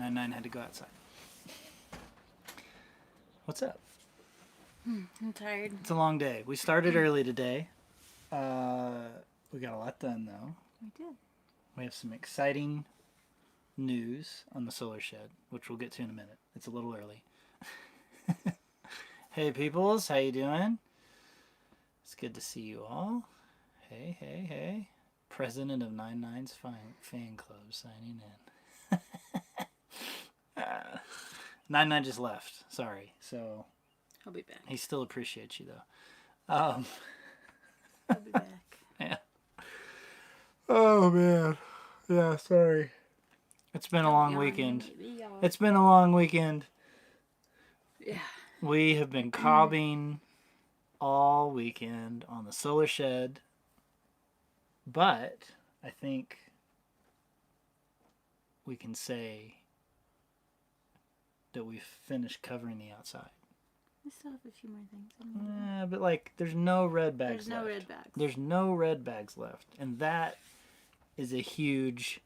9 had to go outside. What's up? I'm tired. It's a long day. We started early today. We got a lot done, though. We did. We have some exciting news on the solar shed, which we'll get to in a minute. It's a little early. Hey, peoples. How you doing? It's good to see you all. Hey, hey, hey. President of 99's fan club signing in. 99 just left. Sorry. So I'll be back. he still appreciates you, though. I'll be back. Yeah. Oh, man. Yeah, sorry. It's been a long weekend. It's been a long weekend. Yeah. We have been cobbing all weekend on the solar shed. But I think we can say that we've finished covering the outside. I still have a few more things. But like, there's no red bags There's left. no red bags. There's no red bags left. And that is a huge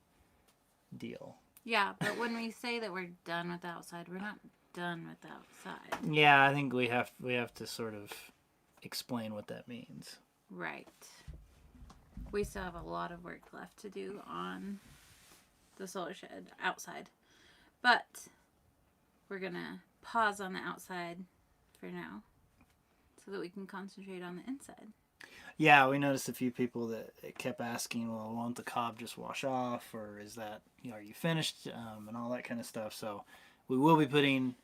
deal. Yeah, but when we say that we're done with the outside, we're not done with the outside. Yeah, I think we have to sort of explain what that means. Right. We still have a lot of work left to do on the solar shed outside. But we're going to pause on the outside for now so that we can concentrate on the inside. Yeah, we noticed a few people that kept asking, well, won't the cob just wash off? Or is that, are you finished? And all that kind of stuff. So we will be putting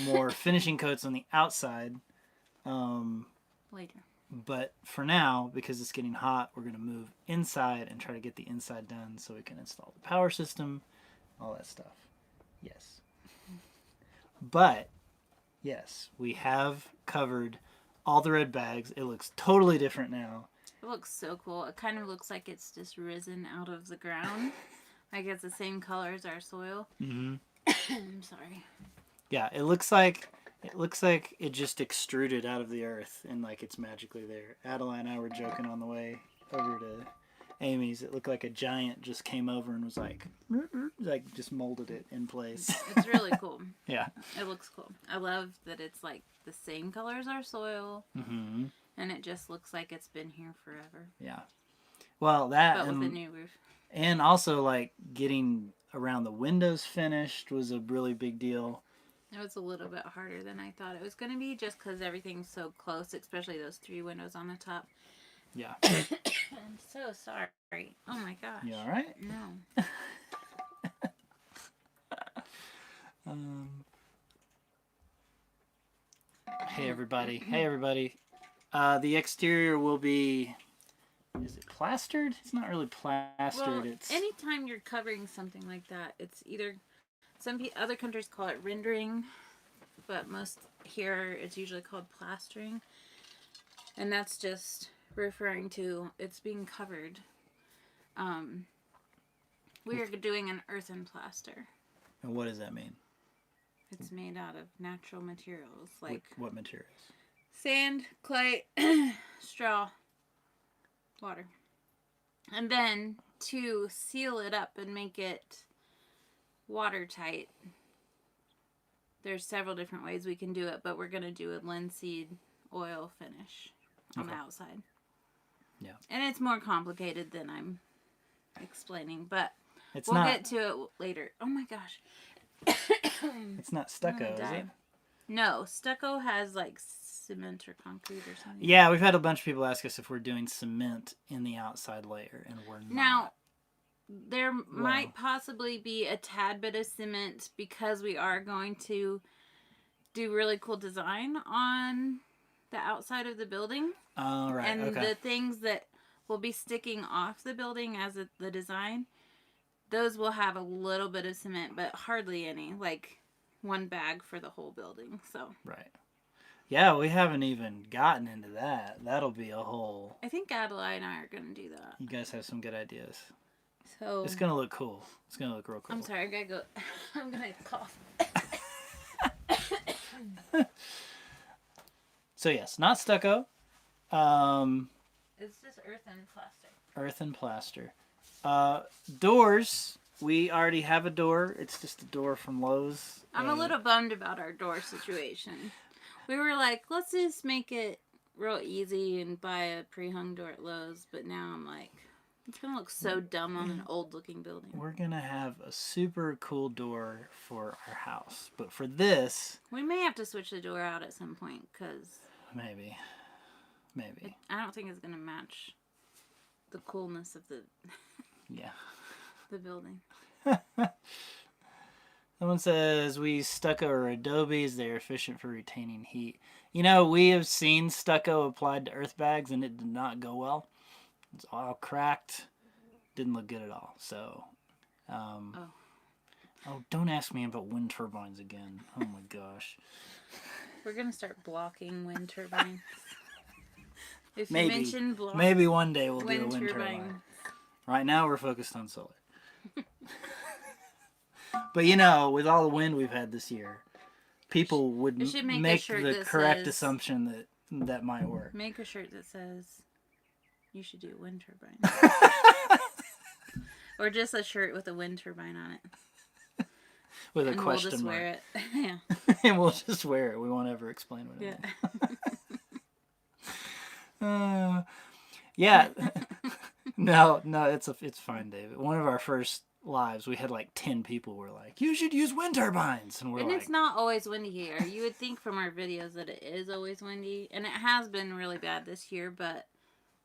more finishing coats on the outside. Later. But for now, because it's getting hot, we're going to move inside and try to get the inside done so we can install the power system, all that stuff. Yes. But, yes, we have covered all the red bags. It looks totally different now. It looks so cool. It kind of looks like it's just risen out of the ground. Like it's the same color as our soil. Mm-hmm. I'm sorry. Yeah, it looks like it just extruded out of the earth and like it's magically there. Adelaide and I were joking on the way over to Amy's. It looked like a giant just came over and was like just molded it in place. It's really cool. Yeah. It looks cool. I love that it's like the same color as our soil. Mm-hmm. And it just looks like it's been here forever. Yeah. Well, that but with a new roof. And also like getting around the windows finished was a really big deal. It was a little bit harder than I thought it was going to be just because everything's so close, especially those 3 windows on the top. Yeah. I'm so sorry. Oh my gosh. You all right? No. Hey everybody. Hey everybody. The exterior will be, is it plastered? It's not really plastered. Well, it's anytime you're covering something like that, it's either, other countries call it rendering, but most here it's usually called plastering. And that's just referring to it's being covered. We are doing an earthen plaster. And what does that mean? It's made out of natural materials like what materials? sand, clay, straw, water. And then to seal it up and make it watertight, there's several different ways we can do it, but we're going to do a linseed oil finish on the outside. Yeah. And it's more complicated than I'm explaining, but It's we'll not, get to it later. Oh my gosh. It's not stucco, is it? No, stucco has like cement or concrete or something. Yeah, we've had a bunch of people ask us if we're doing cement in the outside layer, and we're not. Now, there might possibly be a tad bit of cement because we are going to do really cool design on the outside of the building. Oh, right. And okay. the things that will be sticking off the building as the design, those will have a little bit of cement, but hardly any. Like 1 bag for the whole building. So Right. Yeah, we haven't even gotten into that. That'll be a whole... I think Adelaide and I are going to do that. You guys have some good ideas. So It's going to look cool. It's going to look real cool. I'm sorry, I gotta go. I'm gonna cough. So yes, not stucco. It's just earthen plaster. Earthen plaster. Doors we already have a door. It's just a door from Lowe's. I'm a little bummed about our door situation. We were like, let's just make it real easy and buy a pre-hung door at Lowe's. But now I'm like, it's going to look so dumb on an old-looking building. We're going to have a super cool door for our house. But for this... We may have to switch the door out at some point, because... Maybe. I don't think it's going to match the coolness of the... Yeah. The building. Someone says we stucco or adobes. They are efficient for retaining heat. You know, we have seen stucco applied to earth bags and it did not go well. It's all cracked. Didn't look good at all. So, don't ask me about wind turbines again. Oh my gosh. We're gonna start blocking wind turbines. If you mention maybe one day we'll do a wind wind turbine. turbine. Right now we're focused on solar. But you know, with all the wind we've had this year, people would make the correct assumption that might work. Make a shirt that says, you should do a wind turbine. Or just a shirt with a wind turbine on it. With a question we'll just mark. Wear it. Yeah. And we'll just wear it. We won't ever explain what it is. Yeah. No, it's fine, David. One of our first lives, we had like 10 people were like, you should use wind turbines. And it's not always windy here. You would think from our videos that it is always windy. And it has been really bad this year, but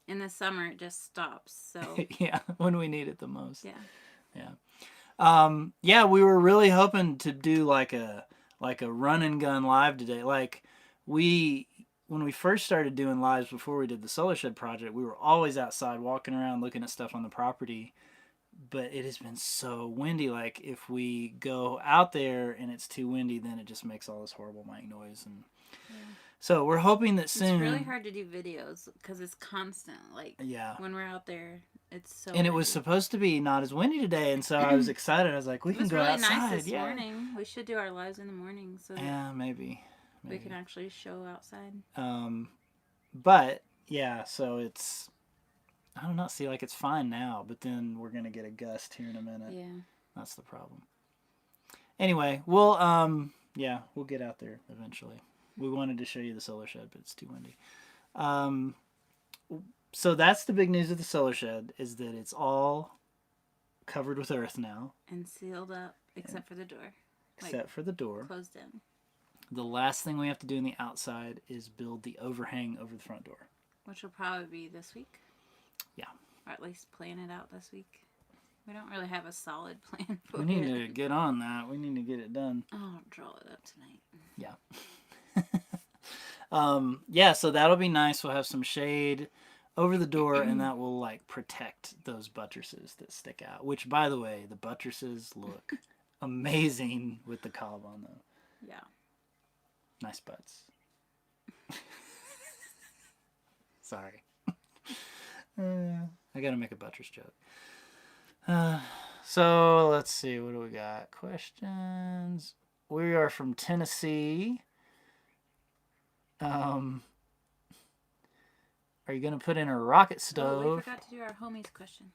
in the summer it just stops. So yeah, when we need it the most. Yeah. Yeah, we were really hoping to do like a run and gun live today. Like when we first started doing lives before we did the Solar Shed project, we were always outside walking around looking at stuff on the property. But it has been so windy. Like if we go out there and it's too windy, then it just makes all this horrible mic noise. And so we're hoping that soon. It's really hard to do videos because it's constant. Like when we're out there, it's so. And windy. It was supposed to be not as windy today, and so I was excited. I was like, we can go outside. It was really nice this morning. We should do our lives in the morning so that maybe we can actually show outside. But yeah, so it's. I don't know. See, like it's fine now, but then we're gonna get a gust here in a minute. Yeah, that's the problem. Anyway, we'll get out there eventually. We wanted to show you the solar shed, but it's too windy. So that's the big news of the solar shed is that it's all covered with earth now and sealed up, except for the door. For the door, closed in. The last thing we have to do on the outside is build the overhang over the front door, which will probably be this week. Yeah. Or at least plan it out this week. We don't really have a solid plan for it. We need to get on that. We need to get it done. I'll draw it up tonight. Yeah. So that'll be nice. We'll have some shade over the door, and that will like protect those buttresses that stick out. Which, by the way, the buttresses look amazing with the cob on them. Yeah. Nice butts. Sorry. I gotta make a buttress joke. So let's see, what do we got? Questions. We are from Tennessee. Are you gonna put in a rocket stove? Oh, we forgot to do our homies questions.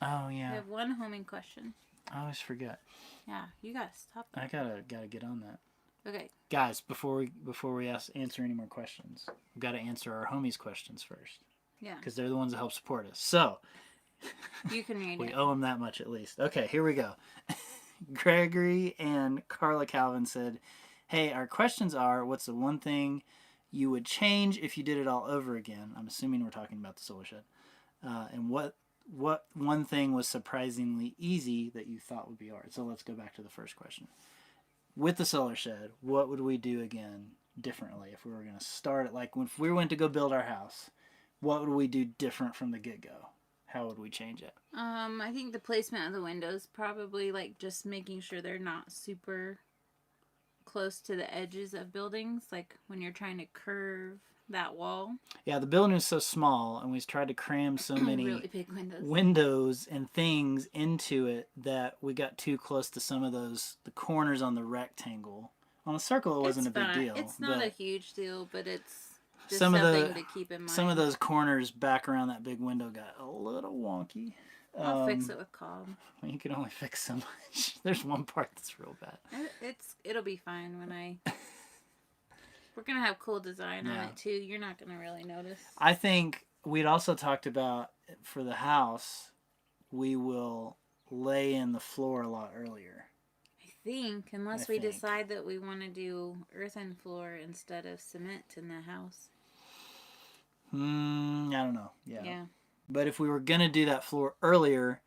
Oh yeah. We have one homie question. I always forget. Yeah, you gotta stop that. I gotta get on that. Okay. Guys, before we answer any more questions, we've got to answer our homies' questions first. Yeah. Because they're the ones that help support us. So. You can read we owe them that much at least. Okay, here we go. Gregory and Carla Calvin said, hey, our questions are, what's the one thing you would change if you did it all over again? I'm assuming we're talking about the solar shed. And what one thing was surprisingly easy that you thought would be hard? So let's go back to the first question. With the solar shed, what would we do again differently if we were going to start it? Like if we went to go build our house, what would we do different from the get-go? How would we change it? I think the placement of the windows, probably like just making sure they're not super close to the edges of buildings, like when you're trying to curve that wall. Yeah, the building is so small, and we tried to cram so many really big windows and things into it that we got too close to some of the corners on the rectangle. On a circle, it wasn't a big deal. It's not a huge deal, but it's just something to keep in mind. Some of those corners back around that big window got a little wonky. I'll fix it with cob. Well, you can only fix so much. There's one part that's real bad. It'll be fine when I. We're gonna have cool design on Yeah. it too. You're not gonna really notice. I think we'd also talked about for the house, we will lay in the floor a lot earlier. I think, unless I we think. decide that we want to do earthen floor instead of cement in the house. I don't know. Yeah. But if we were gonna do that floor earlier,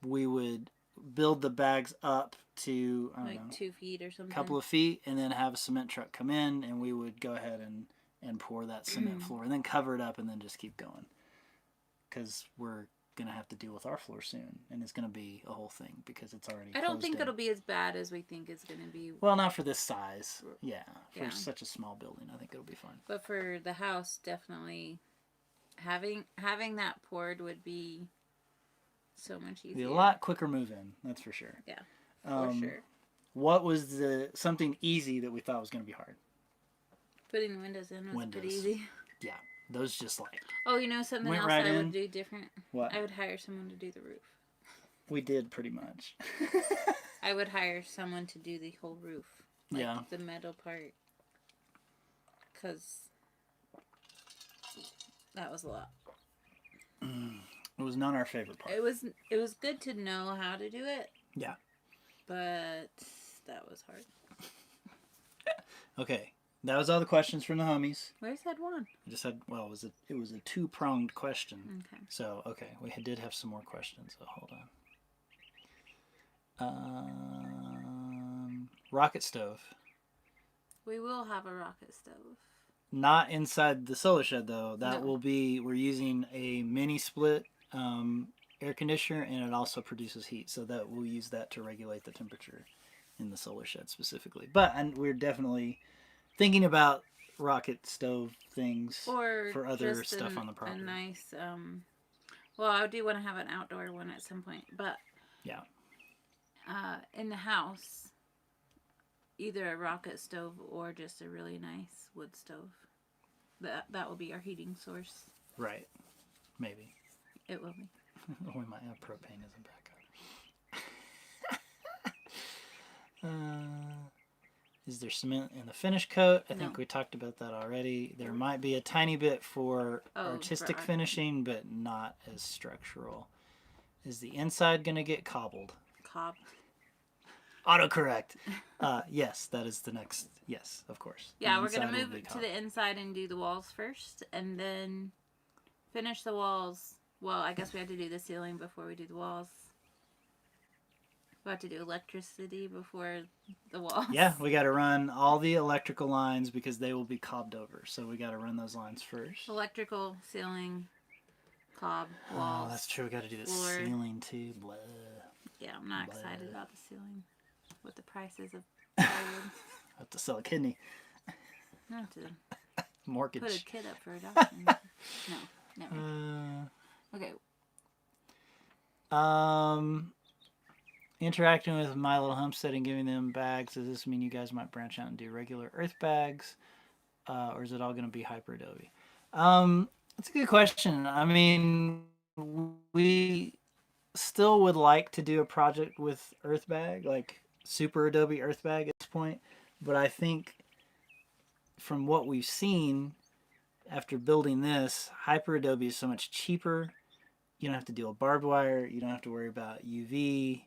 we would build the bags up to I don't know, 2 feet or something. a couple of feet, and then have a cement truck come in, and we would go ahead and pour that cement floor, and then cover it up, and then just keep going. Because we're gonna have to deal with our floor soon, and it's gonna be a whole thing because it's already. I don't think in. it'll be as bad as we think it's gonna be. Well, not for this size. Yeah, for Yeah. such a small building, I think it'll be fine. But for the house, definitely having that poured would be so much easier. Be a lot quicker move in, that's for sure. Yeah, for sure. What was something easy that we thought was going to be hard? Putting windows in was pretty easy. Yeah, those just like. Oh, you know something else right I in. would do different? What? I would hire someone to do the roof. We did pretty much. I would hire someone to do the whole roof. Like Yeah. the metal part. Because that was a lot. It was not our favorite part. It was good to know how to do it. Yeah. But that was hard. Okay, that was all the questions from the homies. We always had one. I just had it was a 2-pronged question. Okay. So we did have some more questions. So hold on. Rocket stove. We will have a rocket stove. Not inside the solar shed though. That No. will be. We're using a mini split air conditioner, and it also produces heat. So that we'll use that to regulate the temperature in the solar shed specifically. But we're definitely thinking about rocket stove things Or for other just stuff on the property. A nice, well, I do want to have an outdoor one at some point, but yeah, in the house, either a rocket stove or just a really nice wood stove. That will be our heating source. right. Maybe It will be. we might have propane as a backup. Is there cement in the finish coat? I think No. we talked about that already. There might be a tiny bit for artistic finishing, but not as structural. Is the inside going to get cobbled? Cob. Autocorrect. Yes, that is the next. Yes, of course. Yeah, The we're going inside to will move be it to cobbled. the inside and do the walls first, and then finish the walls. Well, I guess we have to do the ceiling before we do the walls. We have to do electricity before the walls. Yeah, we got to run all the electrical lines because they will be cobbed over. So we got to run those lines first. Electrical, ceiling, cob, walls. Oh, that's true. We got to do the floor. ceiling too. Blah. Yeah, I'm not excited Blah. about the ceiling with the prices of plywood. Have to sell a kidney. Not to Mortgage. put a kid up for adoption. No, never. Okay. Interacting with My Little Homestead and giving them bags. Does this mean you guys might branch out and do regular earth bags? Or is it all going to be hyper adobe? That's a good question. I mean, we still would like to do a project with earth bag, like super adobe earth bag at this point. But I think from what we've seen after building this, hyper adobe is so much cheaper. You don't have to deal with barbed wire. You don't have to worry about UV.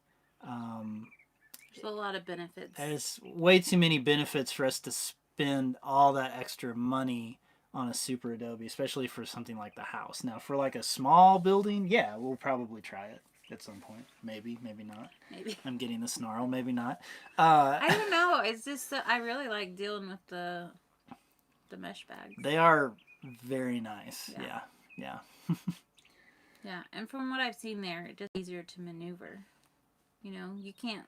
There's a lot of benefits. There's way too many benefits for us to spend all that extra money on a super adobe, especially for something like the house. Now, for like a small building, yeah, we'll probably try it at some point. Maybe, maybe not. Maybe. I'm getting the snarl. Maybe not. I don't know. It's just I really like dealing with the mesh bags. They are very nice. Yeah. Yeah. Yeah, and from what I've seen there, it's just easier to maneuver. You know, you can't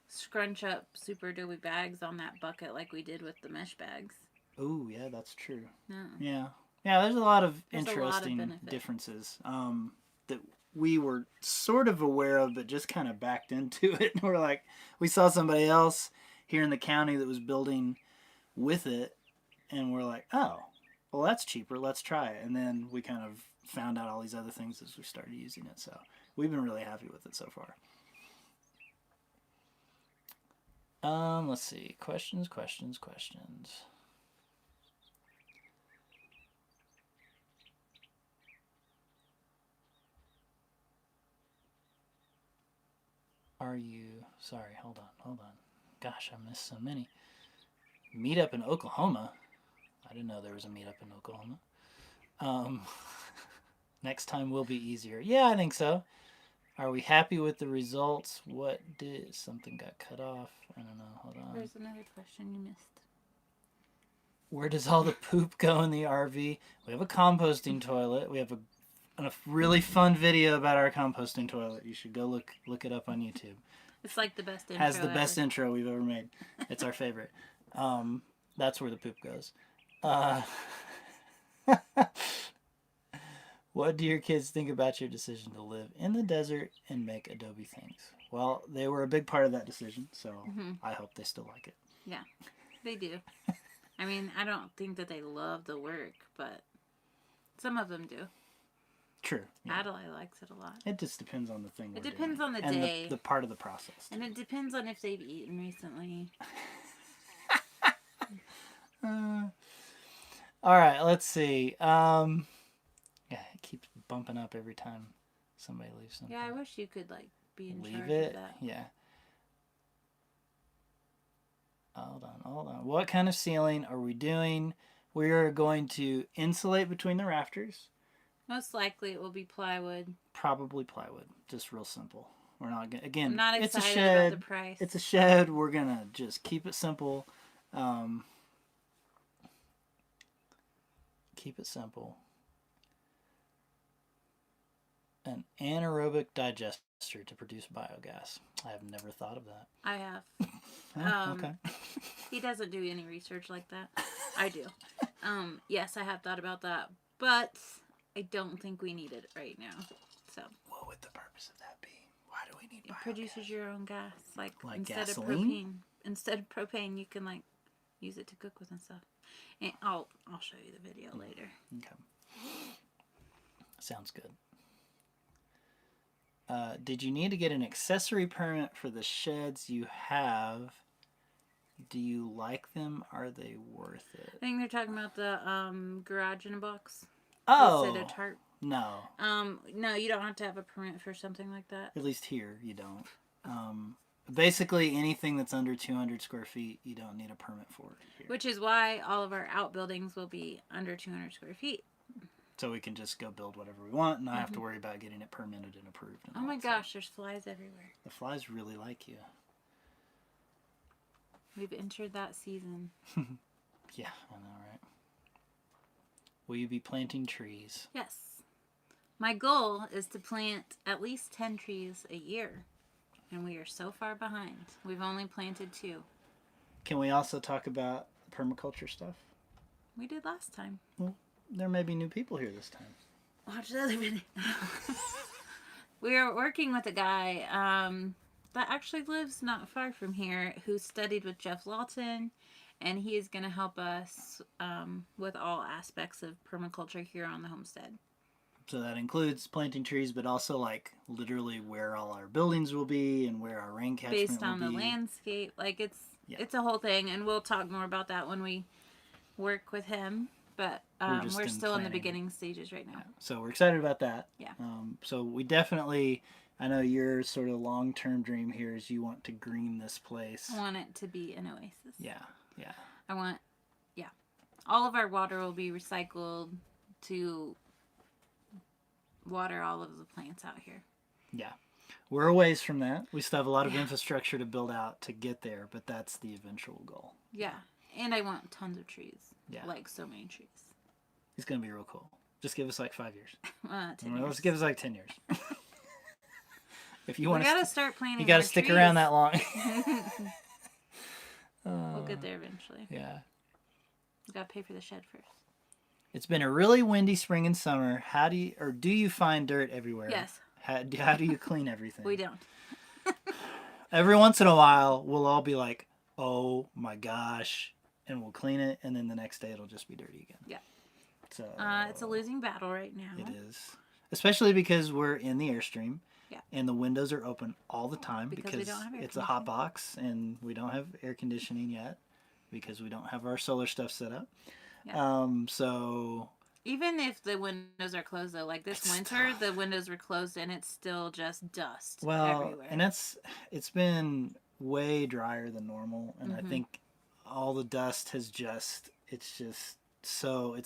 scrunch up super adobe bags on that bucket like we did with the mesh bags. Oh, yeah, that's true. No. Yeah. Yeah, there's a lot of There's a lot of interesting benefit. differences that we were sort of aware of, but just kind of backed into it. And we're like, we saw somebody else here in the county that was building with it, and we're like, oh, well, that's cheaper. Let's try it. And then we kind of found out all these other things as we started using it. So we've been really happy with it so far. Let's see. Questions. Are you... Sorry, hold on. Gosh, I missed so many. Meetup in Oklahoma. I didn't know there was a meetup in Oklahoma. Next time will be easier. Yeah, I think so. Are we happy with the results? What did... Something got cut off. I don't know. Hold on. There's another question you missed. Where does all the poop go in the RV? We have a composting toilet. We have a really fun video about our composting toilet. You should go look it up on YouTube. It's like the best intro. Has the best intro we've ever made. It's our favorite. That's where the poop goes. What do your kids think about your decision to live in the desert and make adobe things? Well, they were a big part of that decision, so I hope they still like it. Yeah, they do. I mean, I don't think that they love the work, but some of them do. True. Yeah. Adelaide likes it a lot. It just depends on the thing. It depends on the and day. The part of the process. And it depends on if they've eaten recently. All right, let's see. Yeah, it keeps bumping up every time somebody leaves something. Yeah, I wish you could like be in Leave charge it. of that. Yeah. Hold on. What kind of ceiling are we doing? We are going to insulate between the rafters. Most likely it will be plywood. Probably plywood. Just real simple. We're not gonna, again, I'm not it's excited a shed. about the price. It's a shed. We're gonna just keep it simple. Keep it simple. An anaerobic digester to produce biogas. I have never thought of that. I have. Okay. He doesn't do any research like that. I do. Yes, I have thought about that, but I don't think we need it right now. So. What would the purpose of that be? Why do we need biogas? It produces your own gas, like instead gasoline? of propane. Instead of propane, you can like use it to cook with and stuff. And I'll show you the video later. Okay. Sounds good. Did you need to get an accessory permit for the sheds you have? Do you like them? Are they worth it? I think they're talking about the garage in a box. Oh. Instead of tarp. No. No, you don't have to have a permit for something like that. At least here, you don't. Basically, anything that's under 200 square feet, you don't need a permit for it here. Which is why all of our outbuildings will be under 200 square feet. So we can just go build whatever we want and not have to worry about getting it permitted and approved. And oh my gosh, there's flies everywhere. The flies really like you. We've entered that season. Yeah, I know, right? Will you be planting trees? Yes. My goal is to plant at least 10 trees a year. And we are so far behind. We've only planted 2. Can we also talk about permaculture stuff? We did last time. Well, there may be new people here this time. Watch the other video. We are working with a guy that actually lives not far from here who studied with Jeff Lawton. And he is going to help us with all aspects of permaculture here on the homestead. So that includes planting trees, but also like literally where all our buildings will be and where our rain catchment will be. Based on the landscape. Like it's a whole thing. And we'll talk more about that when we work with him. But we're still in the beginning stages right now. Yeah. So we're excited about that. Yeah. So we definitely, I know your sort of long-term dream here is you want to green this place. I want it to be an oasis. Yeah. Yeah. All of our water will be recycled to water all of the plants out here. Yeah. We're a ways from that. We still have a lot of infrastructure to build out to get there, but that's the eventual goal. Yeah. And I want tons of trees. Yeah. Like so many trees. It's going to be real cool. Just give us like 5 years. 10 years. Let's give us like 10 years. If you want to start planting. You got to stick around that long. We'll get there eventually. Yeah. We got to pay for the shed first. It's been a really windy spring and summer. Do you find dirt everywhere? Yes. How do you clean everything? We don't. Every once in a while, we'll all be like, oh my gosh, and we'll clean it, and then the next day it'll just be dirty again. Yeah. It's a losing battle right now. It is. Especially because we're in the Airstream. Yeah. And the windows are open all the time Because we don't have air it's a hot box and we don't have air conditioning yet because we don't have our solar stuff set up. Yeah. So even if the windows are closed though, like this winter, the windows were closed and it's still just dust everywhere. And it's been way drier than normal, and I think all the dust has it's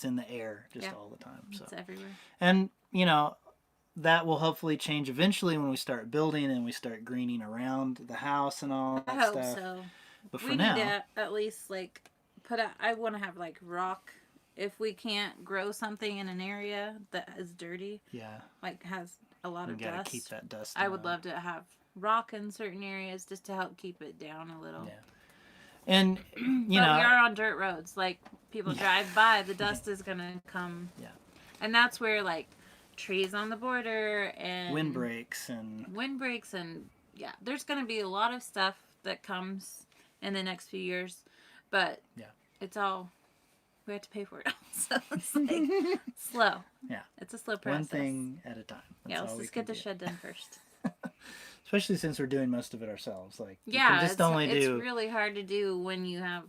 in the air all the time. So it's everywhere. And that will hopefully change eventually when we start building and we start greening around the house and all that stuff. I hope so. But for we now, need to at least like I want to have like rock. If we can't grow something in an area that is dirty, like has a lot of dust, keep that dust. I would love to have rock in certain areas just to help keep it down a little. Yeah. And we are on dirt roads. Like people drive by, the dust is gonna come. Yeah. And that's where like trees on the border and windbreaks and there's gonna be a lot of stuff that comes in the next few years, but it's all we have to pay for it. So it's like slow. Yeah. It's a slow process. One thing at a time. Let's just get the shed done first. Especially since we're doing most of it ourselves. Like it's really hard to do when you have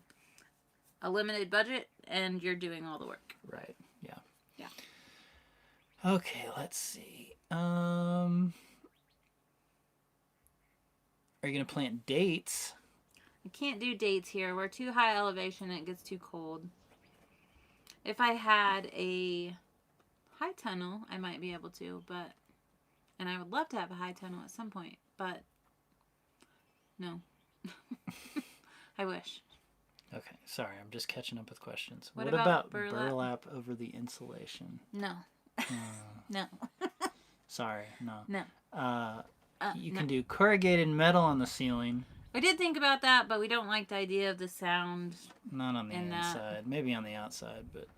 a limited budget and you're doing all the work. Right. Yeah. Yeah. Okay, let's see. Are you gonna plant dates? I can't do dates here. We're too high elevation and it gets too cold. If I had a high tunnel, I might be able to, and I would love to have a high tunnel at some point, but no. I wish. Okay, sorry, I'm just catching up with questions. What about burlap over the insulation? No. No. Sorry, no. No. You can do corrugated metal on the ceiling. I did think about that, but we don't like the idea of the sound. Not on the inside. Maybe on the outside, but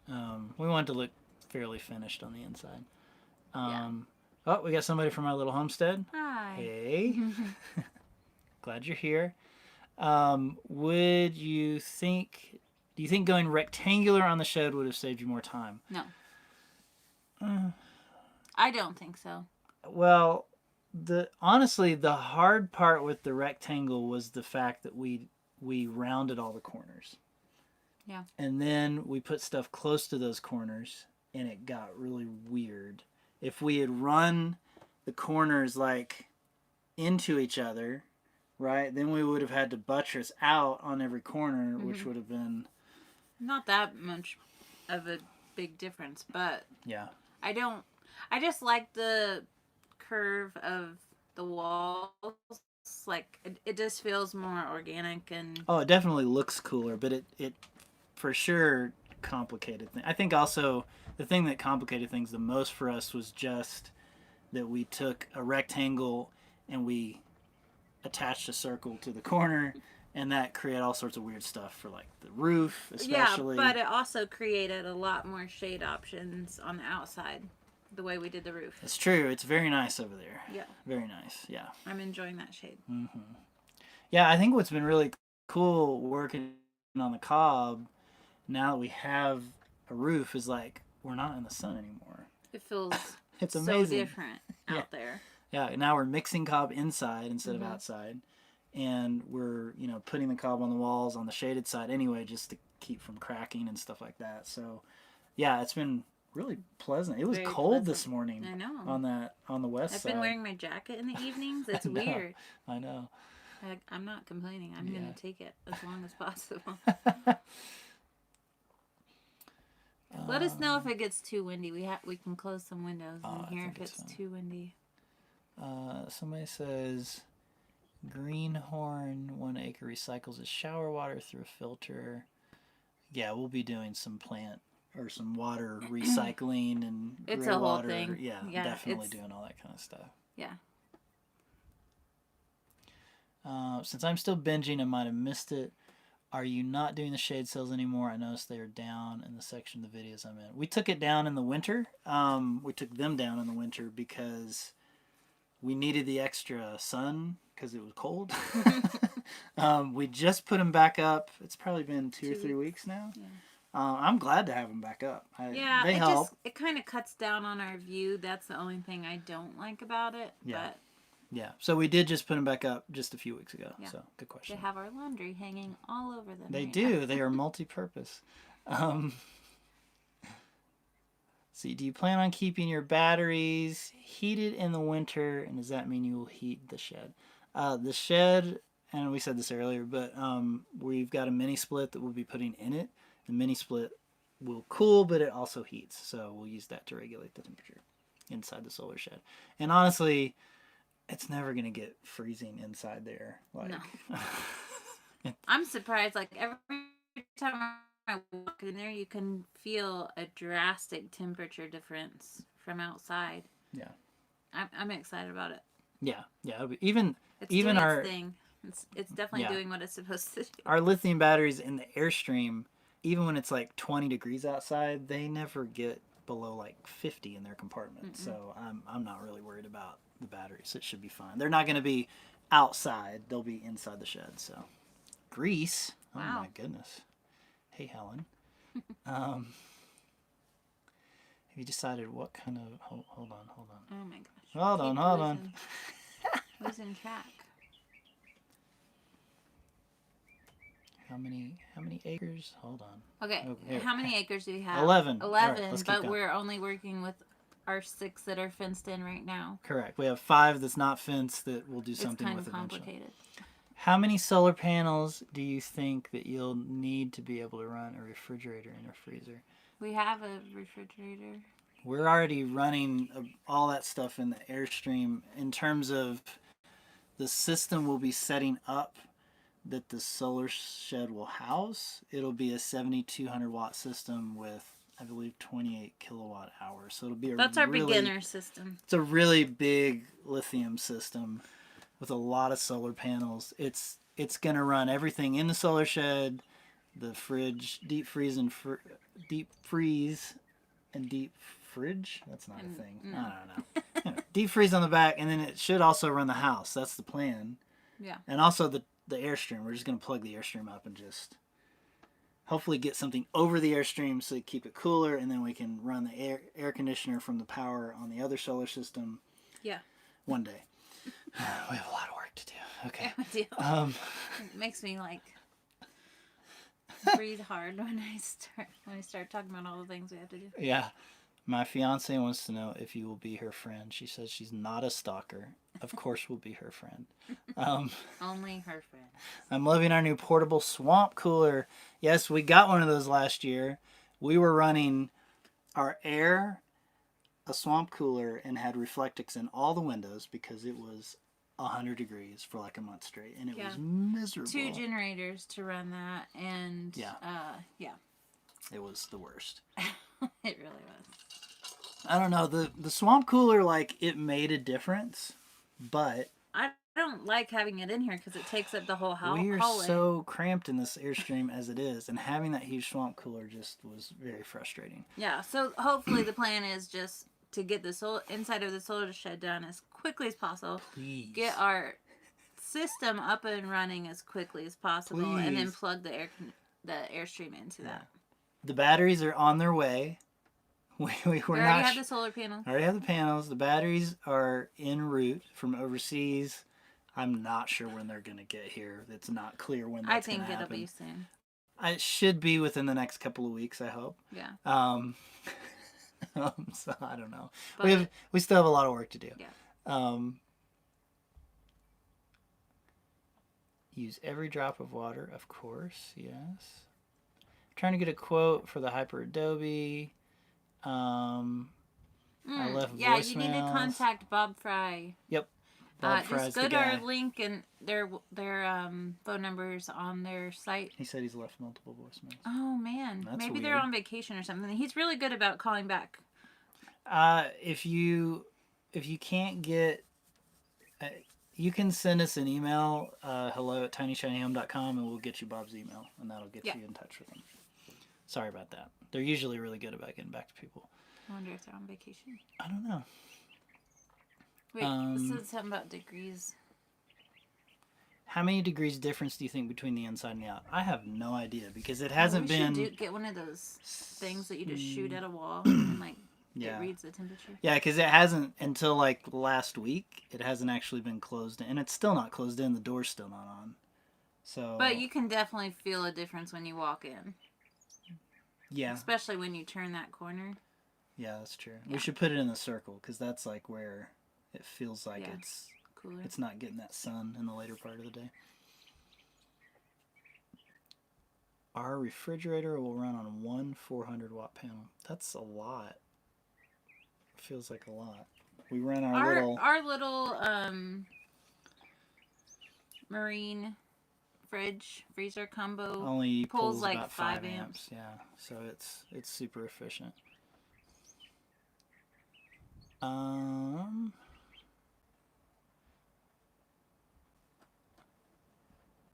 we want it to look fairly finished on the inside. Oh, we got somebody from our little homestead. Hi. Hey. Glad you're here. Do you think going rectangular on the shed would have saved you more time? No. I don't think so. Well, honestly, the hard part with the rectangle was the fact that we rounded all the corners. Yeah. And then we put stuff close to those corners, and it got really weird. If we had run the corners like into each other, right, then we would have had to buttress out on every corner, which would have been not that much of a big difference, but I just like the curve of the walls. Like it just feels more organic and it definitely looks cooler, but it for sure complicated things. I think also the thing that complicated things the most for us was just that we took a rectangle and we attached a circle to the corner, and that created all sorts of weird stuff for like the roof especially. Yeah, but it also created a lot more shade options on the outside. The way we did the roof. It's true. It's very nice over there. Yeah. Very nice. Yeah. I'm enjoying that shade. Mm-hmm. Yeah, I think what's been really cool working on the cob now that we have a roof is like we're not in the sun anymore. It feels it's so amazing. Different out there. Yeah. Now we're mixing cob inside instead of outside, and we're putting the cob on the walls on the shaded side anyway, just to keep from cracking and stuff like that. So, yeah, it's been really pleasant. It was very cold pleasant. This morning. I know. On the west side. I've been wearing my jacket in the evenings. It's weird. I know. I'm not complaining. I'm gonna take it as long as possible. Let us know if it gets too windy. We can close some windows in here if it's too windy. Somebody says Greenhorn 1 acre recycles his shower water through a filter. Yeah, we'll be doing some some water recycling and it's gray a whole water. thing. Yeah, definitely doing all that kind of stuff. Yeah. Since I'm still binging, I might have missed it. Are you not doing the shade cells anymore? I noticed they are down in the section of the videos I'm in. We took it down in the winter. We took them down in the winter because we needed the extra sun because it was cold. We just put them back up. It's probably been 2 or 3 weeks now. Yeah. I'm glad to have them back up. Yeah, They help. it kind of cuts down on our view. That's the only thing I don't like about it. Yeah. But Yeah. So we did just put them back up just a few weeks ago. yeah, So good they question. have our laundry hanging all over them. They right do. now. They are multi-purpose. See, do you plan on keeping your batteries heated in the winter, and does that mean you will heat the shed? The shed, and we said this earlier, but we've got a mini split that we'll be putting in it. The mini split will cool, but it also heats, so we'll use that to regulate the temperature inside the solar shed. And honestly, it's never gonna get freezing inside there. Like, no. I'm surprised. Like every time I walk in there, you can feel a drastic temperature difference from outside. Yeah. I'm excited about it. Yeah, it'll be, even It's even doing our its thing. It's definitely doing what it's supposed to do. our lithium batteries in the Airstream, even when it's like 20 degrees outside, they never get below like 50 in their compartment. So I'm not really worried about the batteries. It should be fine. They're not going to be outside. They'll be inside the shed. So grease. Oh Wow. my goodness. Hey Helen. Have you decided what kind of? Hold on. Oh my gosh. Hold on. Losing track. How many acres? Hold on. Okay. Here. How many acres do we have? 11. 11, All right, let's keep but going. we're only working with our 6 that are fenced in right now. Correct. We have 5 that's not fenced that we'll do It's something kind with of eventually. complicated. How many solar panels do you think that you'll need to be able to run a refrigerator and a freezer? We have a refrigerator. We're already running all that stuff in the Airstream in terms of the system we'll be setting up that the solar shed will house. It'll be a 7,200 watt system with, I believe, 28 kilowatt hours. So it'll be That's our beginner system. It's a really big lithium system with a lot of solar panels. It's going to run everything in the solar shed, the fridge, deep freeze and deep fridge. That's not a thing. No. I don't know. Deep freeze on the back, and then it should also run the house. That's the plan. Yeah. And also the Airstream. We're just going to plug the Airstream up and just hopefully get something over the Airstream so keep it cooler, and then we can run the air conditioner from the power on the other solar system. Yeah. One day. We have a lot of work to do. Okay. Yeah, we do. It makes me like breathe hard when I start talking about all the things we have to do. Yeah. My fiance wants to know if you will be her friend. She says she's not a stalker. Of course we'll be her friend. Only her friend. I'm loving our new portable swamp cooler. Yes, we got one of those last year. We were running our air, a swamp cooler, and had Reflectix in all the windows because it was 100 degrees for like a month straight, and it was miserable. 2 generators to run that, and it was the worst. It really was. I don't know, the swamp cooler, like, it made a difference, but I don't like having it in here because it takes up the whole hallway. We are so cramped in this Airstream as it is, and having that huge swamp cooler just was very frustrating. Yeah, so hopefully the plan is just to get the inside of the solar shed done as quickly as possible. Please. Get our system up and running as quickly as possible, and then plug the Airstream into that. The batteries are on their way. We already have the solar panel. I already have the panels. The batteries are en route from overseas. I'm not sure when they're going to get here. It's not clear when that's going to happen. I think it'll be soon. It should be within the next couple of weeks, I hope. Yeah. So I don't know. But we still have a lot of work to do. Yeah. Use every drop of water, of course. Yes. Trying to get a quote for the Hyper Adobe. I left voicemails. You need to contact Bob Fry. Yep. Bob Fry's just go the to guy. our link and their phone numbers on their site. He said he's left multiple voicemails. Oh man, That's maybe weird. they're on vacation or something. He's really good about calling back. If you can't get, you can send us an email, hello@tinyshinyhome.com, and we'll get you Bob's email, and that'll get you in touch with him. Sorry about that. They're usually really good about getting back to people. I wonder if they're on vacation. I don't know. Wait, this said something about degrees. how many degrees difference do you think between the inside and the out? I have no idea because it hasn't been. Get one of those things that you just shoot at a wall and like it reads the temperature. Yeah, because it hasn't until like last week. It hasn't actually been closed in, and it's still not closed in. The door's still not on. So. But you can definitely feel a difference when you walk in. Yeah. Especially when you turn that corner. Yeah, that's true. Yeah. We should put it in the circle because that's like where it feels like it's cooler. It's not getting that sun in the later part of the day. Our refrigerator will run on one 400-watt panel. That's a lot. Feels like a lot. We run our little marine freezer combo only pulls like about 5 amps. Yeah, so it's super efficient.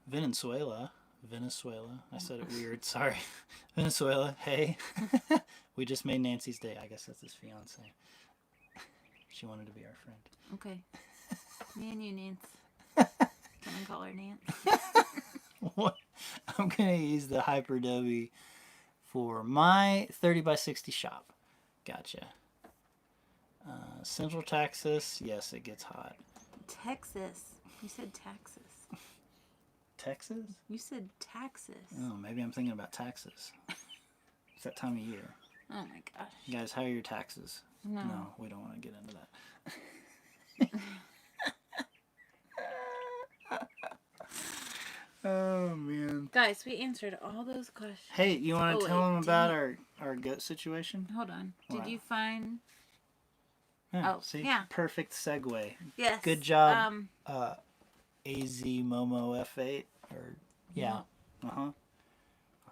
Venezuela. I said it weird. Sorry. Venezuela. Hey. We just made Nancy's day. I guess that's his fiance. She wanted to be our friend. Okay. Me and you, Nance. Can I call her Nance? What? I'm going to use the Hyper-Doby for my 30x60 shop. Gotcha. Central Texas. Yes, it gets hot. Texas. You said Texas. Texas? You said Texas. Oh, maybe I'm thinking about taxes. It's that time of year. Oh my gosh. You guys, how are your taxes? No, we don't want to get into that. Oh, man. Guys, we answered all those questions. Hey, you want to tell them about our goat situation? Hold on. Did you find... Yeah, see? Yeah. Perfect segue. Yes. Good job, AZ Momo F8. Or, yeah. Uh-huh.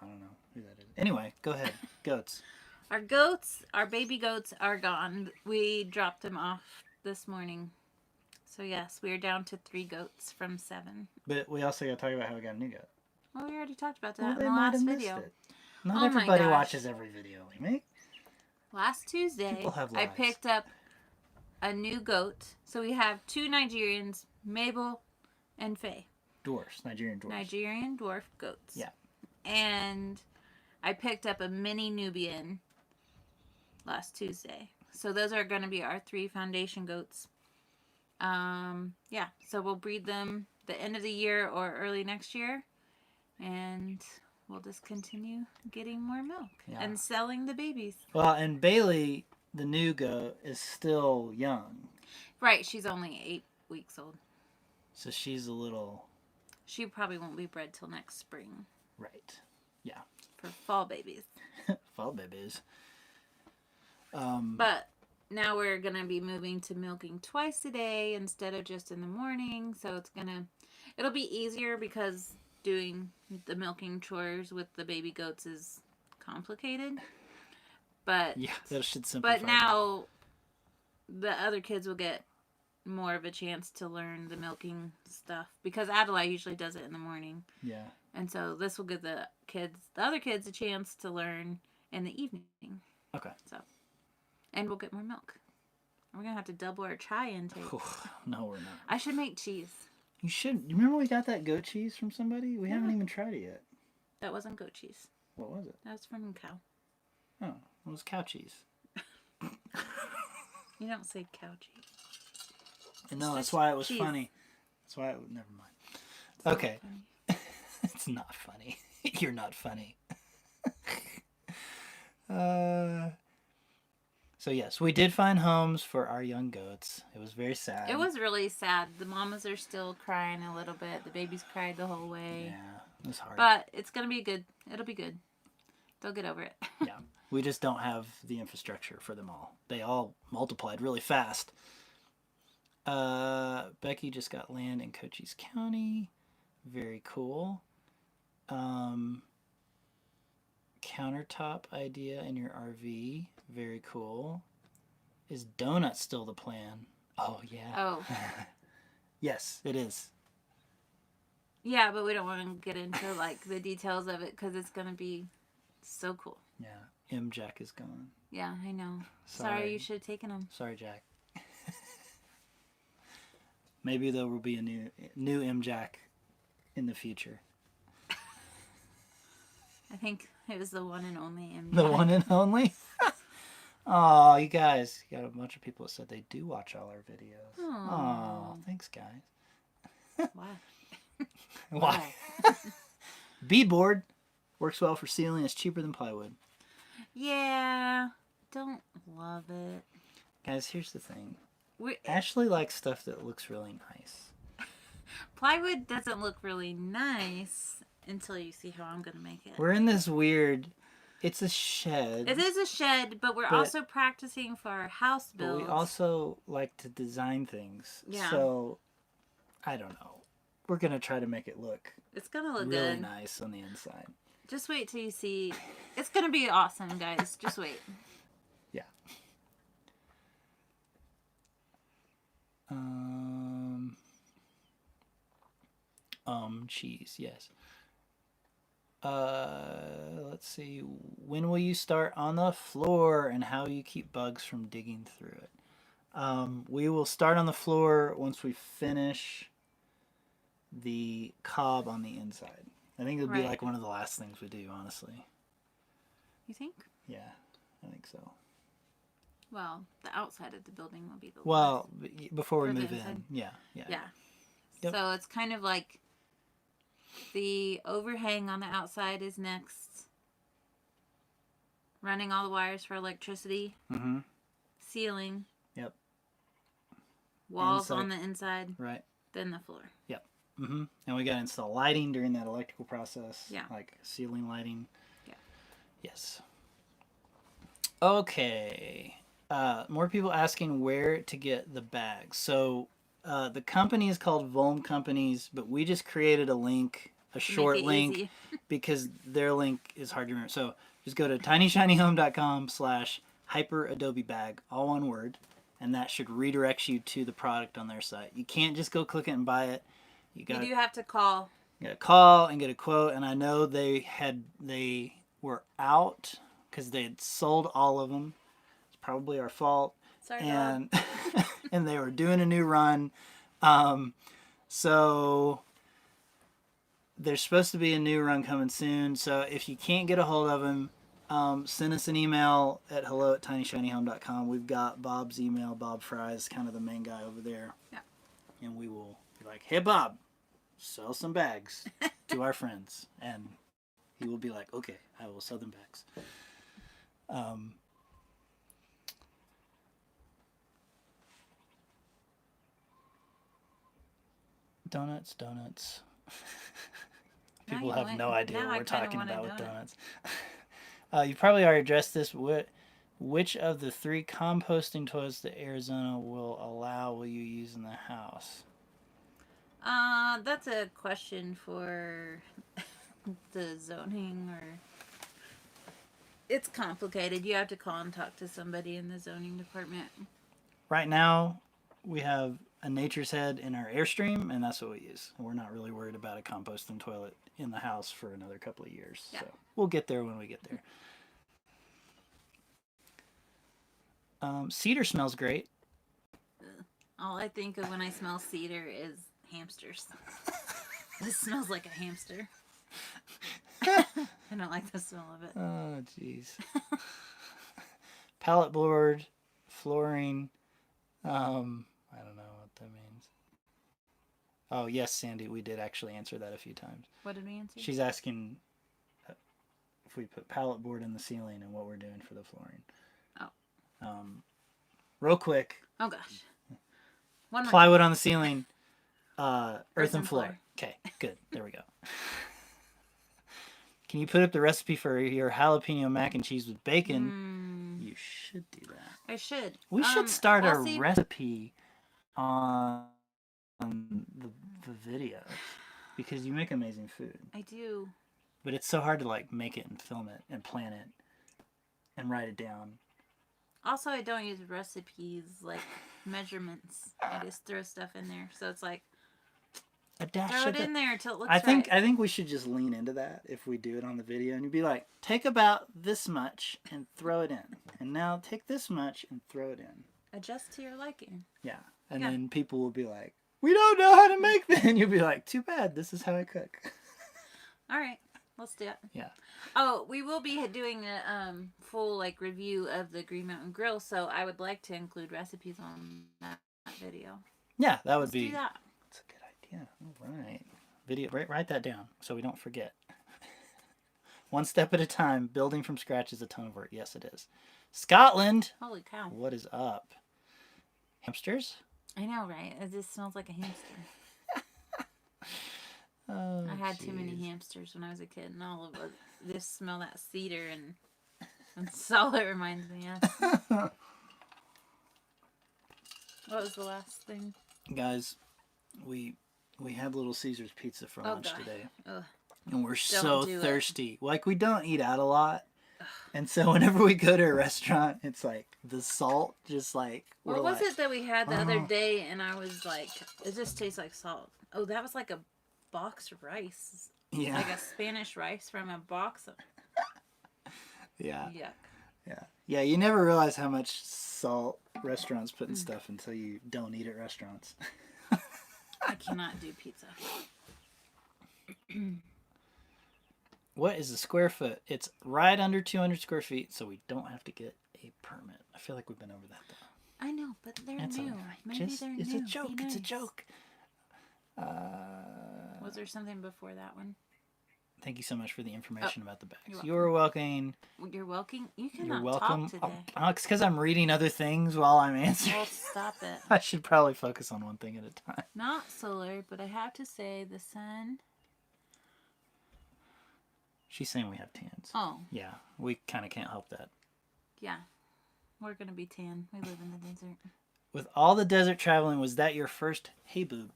I don't know who that is. Anyway, go ahead. Goats. Our baby goats are gone. We dropped them off this morning. So yes, we are down to 3 goats from 7. But we also got to talk about how we got a new goat. Well, we already talked about that in the last video. Not everybody watches every video we make. Last Tuesday, I picked up a new goat. So we have 2 Nigerians, Mabel and Faye. Nigerian dwarfs. Nigerian dwarf goats. Yeah. And I picked up a mini Nubian last Tuesday. So those are going to be our 3 foundation goats. Yeah, so we'll breed them the end of the year or early next year. And we'll just continue getting more milk and selling the babies. Well, and Bailey, the new goat, is still young. Right, she's only 8 weeks old. So she's a little... She probably won't be bred till next spring. Right. Yeah. For fall babies. Fall babies. But now we're going to be moving to milking twice a day instead of just in the morning. So it'll be easier because doing the milking chores with the baby goats is complicated. But yeah, that should simplify. But now the other kids will get more of a chance to learn the milking stuff because Adelaide usually does it in the morning. Yeah. And so this will give the other kids a chance to learn in the evening. Okay. So, and we'll get more milk. We're going to have to double our chai intake. No, we're not. I should make cheese. You should. You remember we got that goat cheese from somebody? We haven't even tried it yet. That wasn't goat cheese. What was it? That was from a cow. Oh, it was cow cheese. You don't say cow cheese. No, that's why it was funny. That's why never mind. Okay. It's not funny. You're not funny. So yes, we did find homes for our young goats. It was very sad. It was really sad. The mamas are still crying a little bit. The babies cried the whole way. Yeah, it was hard. But it's going to be good. It'll be good. They'll get over it. Yeah. We just don't have the infrastructure for them all. They all multiplied really fast. Becky just got land in Cochise County. Very cool. Countertop idea in your RV. Very cool. Is donut still the plan? Oh, yeah. Oh. Yes, it is. Yeah, but we don't want to get into like the details of it because it's going to be so cool. Yeah. M. Jack is gone. Yeah, I know. Sorry, you should have taken him. Sorry, Jack. Maybe there will be a new M. Jack in the future. I think it was the one and only MJ. The one and only? Oh, you guys. You got a bunch of people that said they do watch all our videos. Oh, thanks, guys. Why? Why? Beadboard works well for ceiling. It's cheaper than plywood. Yeah. Don't love it. Guys, here's the thing. Ashley likes stuff that looks really nice. Plywood doesn't look really nice until you see how I'm going to make it. We're in this weird... It's a shed. It is a shed, but we're also practicing for our house build. But we also like to design things. Yeah. So, I don't know. We're going to try to make it look... It's going to look really good. nice on the inside. Just wait till you see. It's going to be awesome, guys. Just wait. Yeah. Cheese, yes. Let's see. When will you start on the floor and how you keep bugs from digging through it? We will start on the floor once we finish the cob on the inside. I think it'll be like one of the last things we do, honestly. You think? Yeah, I think so. Well, the outside of the building will be the well, last. Before we move in. Yeah. Yeah. Yep. So it's kind of like the overhang on the outside is next. Running all the wires for electricity. Mm-hmm. Ceiling. Yep. Walls on the inside. Right. Then the floor. Yep. Mm-hmm. And we got to install lighting during that electrical process. Yeah. Like ceiling lighting. Yeah. Yes. Okay. More people asking where to get the bags. So the company is called Volm Companies, but we just created a link, a short link, because their link is hard to remember. So just go to tinyshinyhome.com/hyperadobebag, all one word, and that should redirect you to the product on their site. You can't just go click it and buy it. You do have to call. You gotta call and get a quote, and I know they were out because they had sold all of them. It's probably our fault. Sorry, and and they were doing a new run. So there's supposed to be a new run coming soon. So if you can't get a hold of them, send us an email at hello@tinyshinyhome.com. We've got Bob's email. Bob Fry is kind of the main guy over there. Yeah. And we will be like, hey, Bob, sell some bags to our friends. And he will be like, okay, I will sell them bags. Donuts. People have no idea what we're talking about with donuts. You probably already addressed this. Which of the 3 composting toilets that Arizona will you use in the house? That's a question for the zoning, or it's complicated. You have to call and talk to somebody in the zoning department. Right now, we have a Nature's Head in our Airstream, and that's what we use. We're not really worried about a composting toilet in the house for another couple of years. Yeah. So we'll get there when we get there. Cedar smells great. All I think of when I smell cedar is hamsters. This smells like a hamster. I don't like the smell of it. Oh, jeez. Pallet board, flooring. I don't know what that means. Oh, yes, Sandy, we did actually answer that a few times. What did we answer? She's asking if we put pallet board in the ceiling and what we're doing for the flooring. Oh. Real quick. Oh, gosh. Plywood on the ceiling. Earthen floor. Okay, good. There we go. Can you put up the recipe for your jalapeno mac and cheese with bacon? You should do that. I should. We should start a recipe on the videos because you make amazing food. I do. But it's so hard to make it and film it and plan it and write it down. Also, I don't use recipes measurements. I just throw stuff in there, so it's like a dash. Throw it in there till it looks I think we should just lean into that if we do it on the video, and you'd be like, take about this much and throw it in, and now take this much and throw it in. Adjust to your liking. Yeah, and then people will be like, We don't know how to make that. And you'll be like, too bad. This is how I cook. All right, let's do it. Yeah. Oh, we will be doing a full like review of the Green Mountain Grill, so I would like to include recipes on that video. Yeah, that would Let's be. do that. That's a good idea. All right. Video. Write that down so we don't forget. One step at a time. Building from scratch is a ton of work. Yes, it is. Scotland. Holy cow! What is up? Hamsters? I know, right? It just smells like a hamster. Oh, I had too many hamsters when I was a kid, and all of it just smell that cedar, and that's all it reminds me of. What was the last thing? Guys, we had Little Caesars pizza for lunch today. Ugh. And we're Don't so do it. thirsty. Like, we don't eat out a lot. And so whenever we go to a restaurant, it's like the salt just like... What was it that we had the other day, and I was like, it just tastes like salt. Oh, that was like a box of rice. Yeah. Like a Spanish rice from a box of... Yeah. Yuck. Yeah. Yeah, you never realize how much salt restaurants put in stuff until you don't eat at restaurants. I cannot do pizza. What is a square foot? It's right under 200 square feet, so we don't have to get a permit. I feel like we've been over that, though. I know, but they're That's new. all right. Maybe they're new. It's a joke. Be It's a nice. joke. Was there something before that one? Thank you so much for the information about the bags. You're welcome. You're welcome. You You're cannot welcome. talk today. It's because I'm reading other things while I'm answering. Well, stop it. I should probably focus on one thing at a time. Not solar, but I have to say the sun. She's saying we have tans. Oh, Yeah, we kind of can't help that. yeah. We're going to be tan. We live in the desert. With all the desert traveling, was that your first hey boob?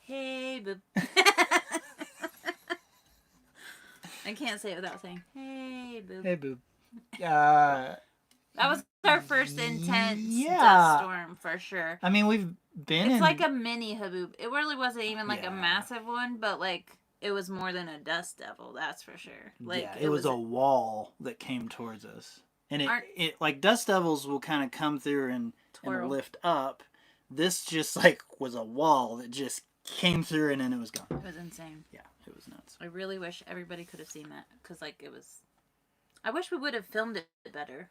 Hey, boob. I can't say it without saying, hey, boob. Hey boob. That was our first intense Yeah. dust storm for sure. I mean, we've been It's in... like a mini haboob. It really wasn't even like Yeah. a massive one, but like it was more than a dust devil, that's for sure. Like yeah, it was a wall that came towards us. And Aren't- it like dust devils will kind of come through and Twirl. lift up. This just like was a wall that just came through and then it was gone. It was insane. Yeah, it was nuts. I really wish everybody could have seen that because like it was. I wish we would have filmed it better.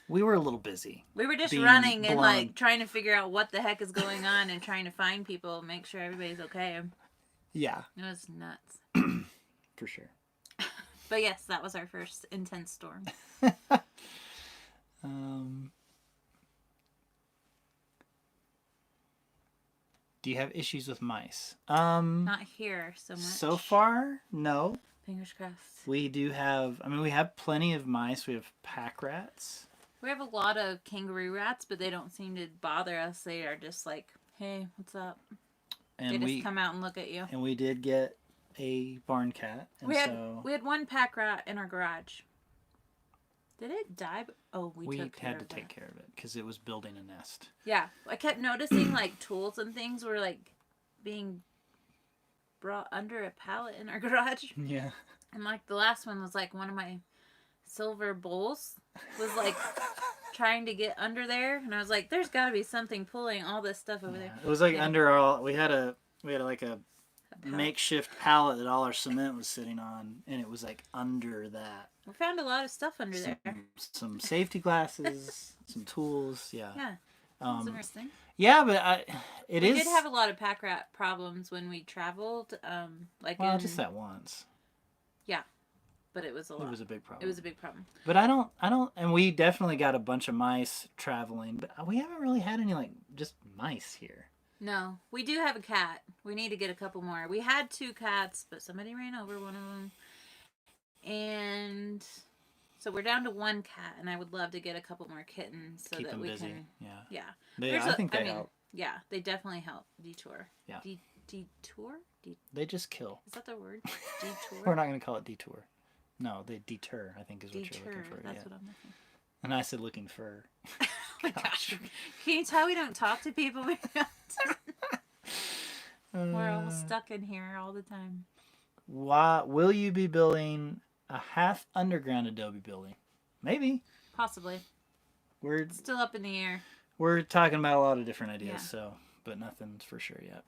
We were a little busy. We were just Being running and blown. like trying to figure out what the heck is going on and trying to find people, make sure everybody's okay. Yeah, It was nuts. for sure. But yes, that was our first intense storm. Do you have issues with mice? Not here so much. So far, no. Fingers crossed. We do have, I mean, we have plenty of mice. We have pack rats. We have a lot of kangaroo rats, but they don't seem to bother us. They are just like, hey, what's up? And They just we come out and look at you. and we did get a barn cat. And We had so we had one pack rat in our garage. Did it die? Oh, we took care had to of take that. care of it because it was building a nest. Yeah, I kept noticing like tools and things were like being brought under a pallet in our garage. Yeah. And like the last one was like one of my silver bowls was like trying to get under there, and I was like, "There's got to be something pulling all this stuff over there." It was like Yeah. under all. We had like a pallet. makeshift pallet that all our cement was sitting on, and it was like under that. We found a lot of stuff under there. Some safety glasses, some tools. Yeah. Yeah, that was Um, interesting. yeah, but We did have a lot of pack rat problems when we traveled. Like well, in, just that once. but it was a lot. It was a big problem. It was a big problem. But I don't, and we definitely got a bunch of mice traveling, but we haven't really had any, like, just mice here. No, we do have a cat. We need to get a couple more. We had 2 cats, but somebody ran over one of them. And so we're down to 1 cat, and I would love to get a couple more kittens so Keep that them we busy. can. Yeah. Yeah. I think they help. Yeah, they definitely help. Detour. Yeah. Detour? They just kill. Is that the word? Detour? We're not going to call it detour. No, they deter, I think is what you're looking for. That's Yeah. what I'm looking And I said looking for. for. Oh my gosh. Can you tell we don't talk to people? We're all stuck in here all the time. Why will you be building a half underground adobe building? Maybe. Possibly. We're It's still up in the air. talking about a lot of different ideas, Yeah. so but nothing's for sure yet.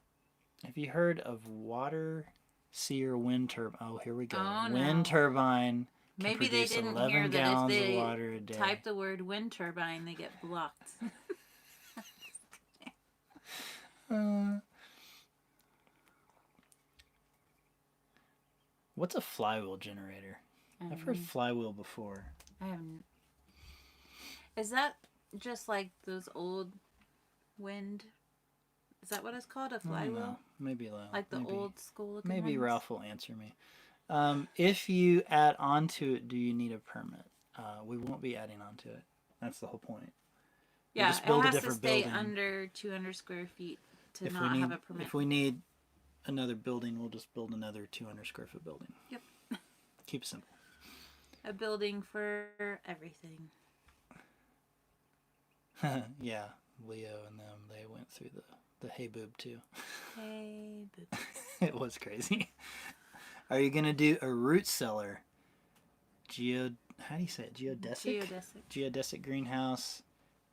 Have you heard of water seer wind turbine? Oh, here we go. Oh, wind no. turbine can Maybe they produce didn't 11 hear that if gallons they of water a day. type the word wind turbine, they get blocked. What's a flywheel generator? I've heard flywheel before. I haven't. Is that just like those old wind? Is that what it's called? A flywheel? Maybe like the old school looking Maybe ones? Ralph will answer me. If you add on to it, do you need a permit? We won't be adding on to it. That's the whole point. Yeah, just build it a has to different stay building. under 200 square feet to If not we need, have a permit. If we need another building, we'll just build another 200 square foot building. Yep. Keep it simple. A building for everything. Yeah, Leo and them, they went through the hay boob too. Hey, boo. It was crazy. Are you going to do a root cellar? How do you say it? Geodesic? Geodesic greenhouse,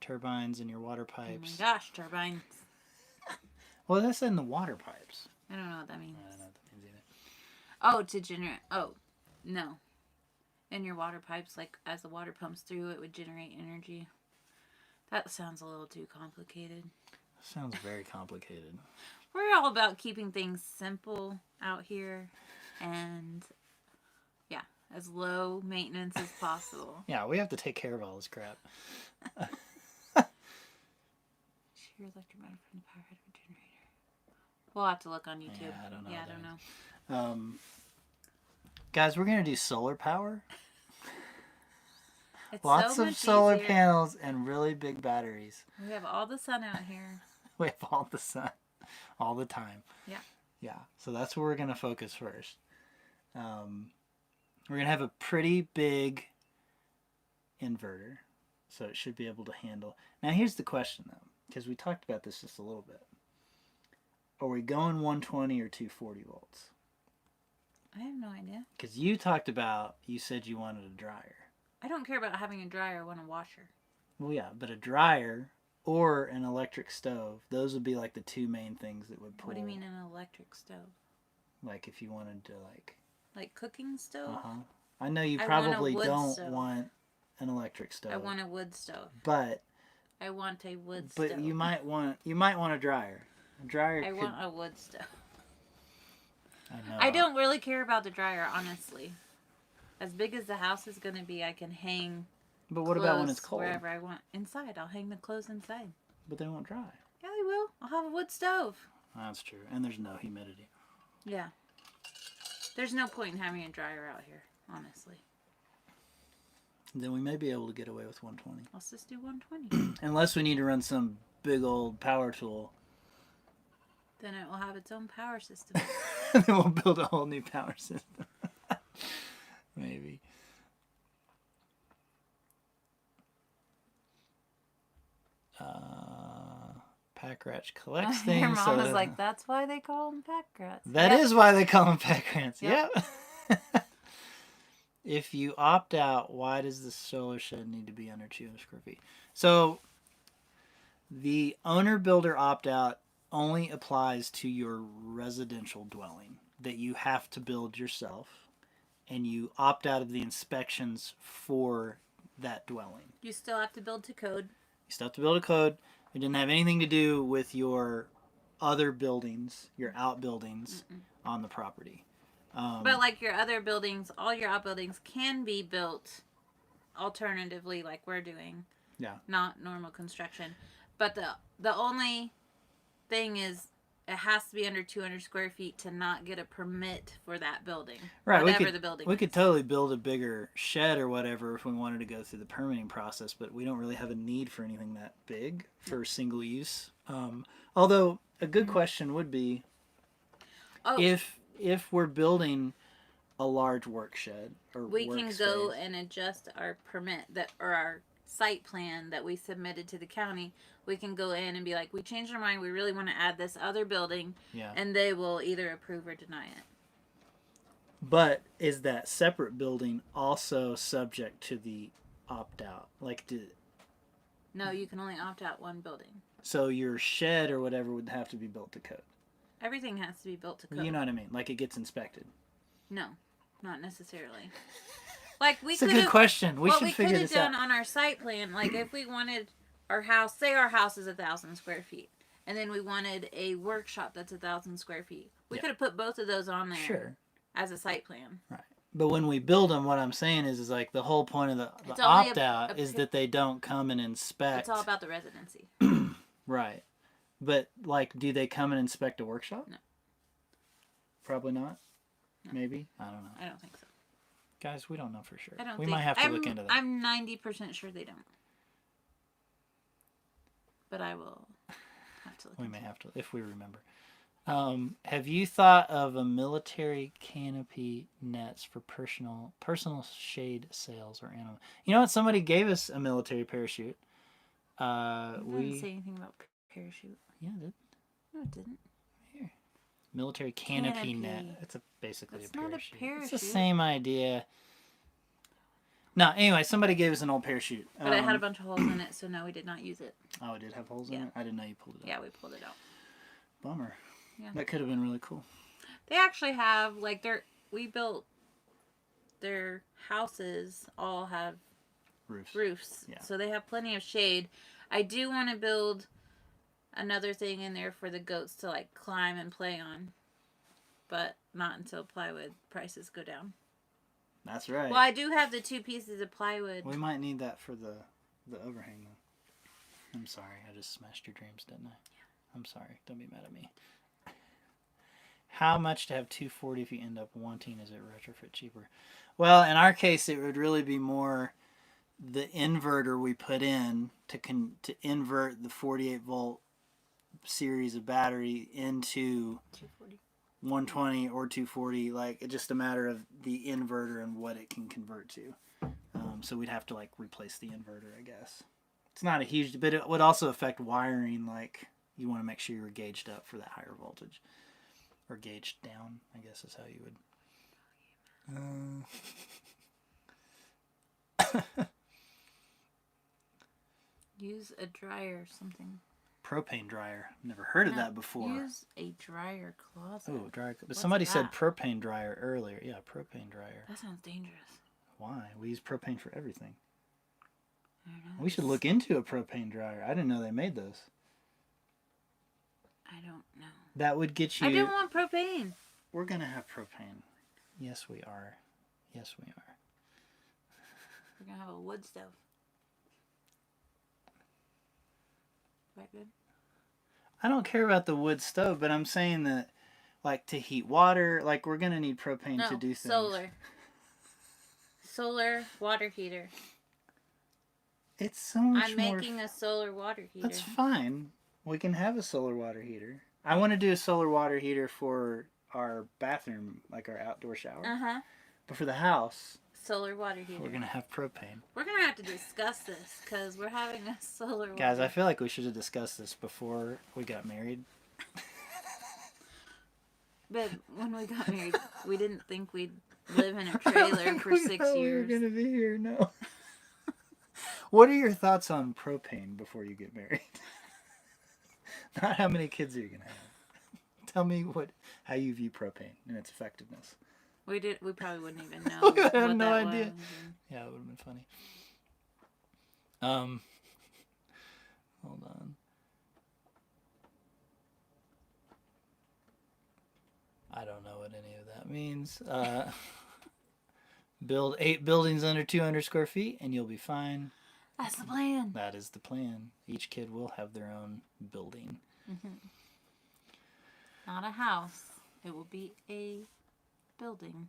turbines in your water Oh pipes. my gosh, turbines. Well, that's in the water pipes. I don't know what that means. I don't know what that means either. Oh, to generate. Oh, no. In your water pipes, like as the water pumps through, it would generate energy. That sounds a little too complicated. Sounds very complicated. We're all about keeping things simple out here and, yeah, as low maintenance as possible. Yeah, we have to take care of all this crap. Sheer electromagnetic from the power head of a generator. We'll have to look on YouTube. Yeah, I don't know. Yeah, I don't know. Guys, we're going to do solar power. It's Lots so of much solar easier. panels and really big batteries. We have all the sun out here. We have all the sun all the time. Yeah. Yeah, so that's where we're going to focus first. We're going to have a pretty big inverter, so it should be able to handle. Now here's the question though, because we talked about this just a little bit. Are we going 120 or 240 volts? I have no idea. Because you said you wanted a dryer. I don't care about having a dryer. I want a washer. Well, yeah, but a dryer or an electric stove, those would be like the two main things that would pull. What do you mean an electric stove? Like if you wanted to Like cooking stove? I know you I probably want a wood don't stove. want an electric stove. I want a wood stove. But I want a wood stove. But you might want a dryer. A dryer. I want a wood stove. I know. I don't really care about the dryer, honestly. As big as the house is going to be, I can hang. But what about when it's cold? Wherever I want. Inside. I'll hang the clothes inside. But they won't dry. Yeah, they will. I'll have a wood stove. That's true. And there's no humidity. Yeah. There's no point in having a dryer out here, honestly. Then we may be able to get away with 120. Let's just do 120. Unless we need to run some big old power tool. Then it will have its own power system. Then we'll build a whole new power system. Maybe. Pack Ratch collects things. Your mom was like, that's why they call them pack rats. That is why they call them pack rats. Yep. Yep. If you opt out, why does the solar shed need to be under 200 square feet? So the owner-builder opt-out only applies to your residential dwelling that you have to build yourself, and you opt out of the inspections for that dwelling. You still have to build to code. You still have to build a code. It didn't have anything to do with your other buildings, your outbuildings on the property. But like your other buildings, all your outbuildings can be built alternatively like we're doing. Yeah. Not normal construction. But the only thing is it has to be under 200 square feet to not get a permit for that building. Right. Whatever the building we is. could totally build a bigger shed or whatever if we wanted to go through the permitting process, but we don't really have a need for anything that big for single use. Although a good question would be if we're building a large work shed or we can workspace, go and adjust our permit or our site plan that we submitted to the county. We can go in and be like, we changed our mind. We really want to add this other building. Yeah. And they will either approve or deny it. But is that separate building also subject to the opt-out? No, you can only opt out one building. So your shed or whatever would have to be built to code. Everything has to be built to code. You know what I mean? Like it gets inspected. No, not necessarily. Like we It's a could good have. question. We What should we figure could have this out. done on our site plan, like if we wanted our house, say our house is 1,000 square feet, and then we wanted a workshop that's 1,000 square feet. We Yeah. could have put both of those on there Sure. as a site plan. Right. But when we build them, what I'm saying is like the whole point of the It's only opt out is that they don't come and inspect. It's all about the residency. Right. But like, do they come and inspect a workshop? No. Probably not. No. Maybe. I don't know. I don't think so. Guys, we don't know for sure. I don't we think, might have to look into that. I'm 90% sure they don't. But I will have to look We into may have to if we remember. Have you thought of a military canopy nets for personal shade sails or animal? You know what? Somebody gave us a military parachute. It didn't say anything about parachute. Yeah, it did. No, it didn't. Here. Military canopy net. Canopy. It's basically That's a parachute. not a parachute. It's the same idea. No, anyway, somebody gave us an old parachute. But it had a bunch of holes in it, so no, we did not use it. Oh, it did have holes in Yeah. it? I didn't know you pulled it out. Yeah, we pulled it out. Bummer. Yeah. That could have been really cool. They actually have, like, we built their houses all have roofs. Yeah. So they have plenty of shade. I do want to build another thing in there for the goats to, like, climb and play on. But not until plywood prices go down. That's right. Well, I do have the 2 pieces of plywood. We might need that for the overhang, though. I'm sorry. I just smashed your dreams, didn't I? Yeah. I'm sorry. Don't be mad at me. How much to have 240 if you end up wanting? Is it retrofit cheaper? Well, in our case, it would really be more the inverter we put in to invert the 48 volt series of battery into 240. 120 or 240. Like, it's just a matter of the inverter and what it can convert to. So we'd have to like replace the inverter, I guess. It's not a huge, but it would also affect wiring. Like, you want to make sure you're gauged up for that higher voltage. Or gauged down, I guess is how you would. Use a dryer or something. Propane dryer. Never heard of that before. Use a dryer closet. Oh, dryer. But What's somebody that? said propane dryer earlier. Yeah, propane dryer. That sounds dangerous. Why? We use propane for everything. I don't know. We should look into a propane dryer. I didn't know they made those. I don't know. That would get you... I don't want propane. We're going to have propane. Yes, we are. Yes, we are. We're going to have a wood stove. Quite good. I don't care about the wood stove, but I'm saying that, like, to heat water, like, we're going to need propane to do things. Solar. Solar water heater. It's so much I'm more... making a solar water heater. That's fine. We can have a solar water heater. I want to do a solar water heater for our bathroom, like our outdoor shower. Uh-huh. But for the house, solar water heater. we're going to have propane. We're going to have to discuss this because we're having a solar water. Guys, I feel like we should have discussed this before we got married. But when we got married, we didn't think we'd live in a trailer for 6 years. We were going to be here, no. What are your thoughts on propane before you get married? Not how many kids are you going to have. Tell me how you view propane and its effectiveness. We probably wouldn't even know. We had what no that idea. was. Yeah, it would have been funny. Hold on. I don't know what any of that means. Build 8 buildings under 200 square feet and you'll be fine. That's the plan. That is the plan. Each kid will have their own building. Mm-hmm. Not a house. It will be a building.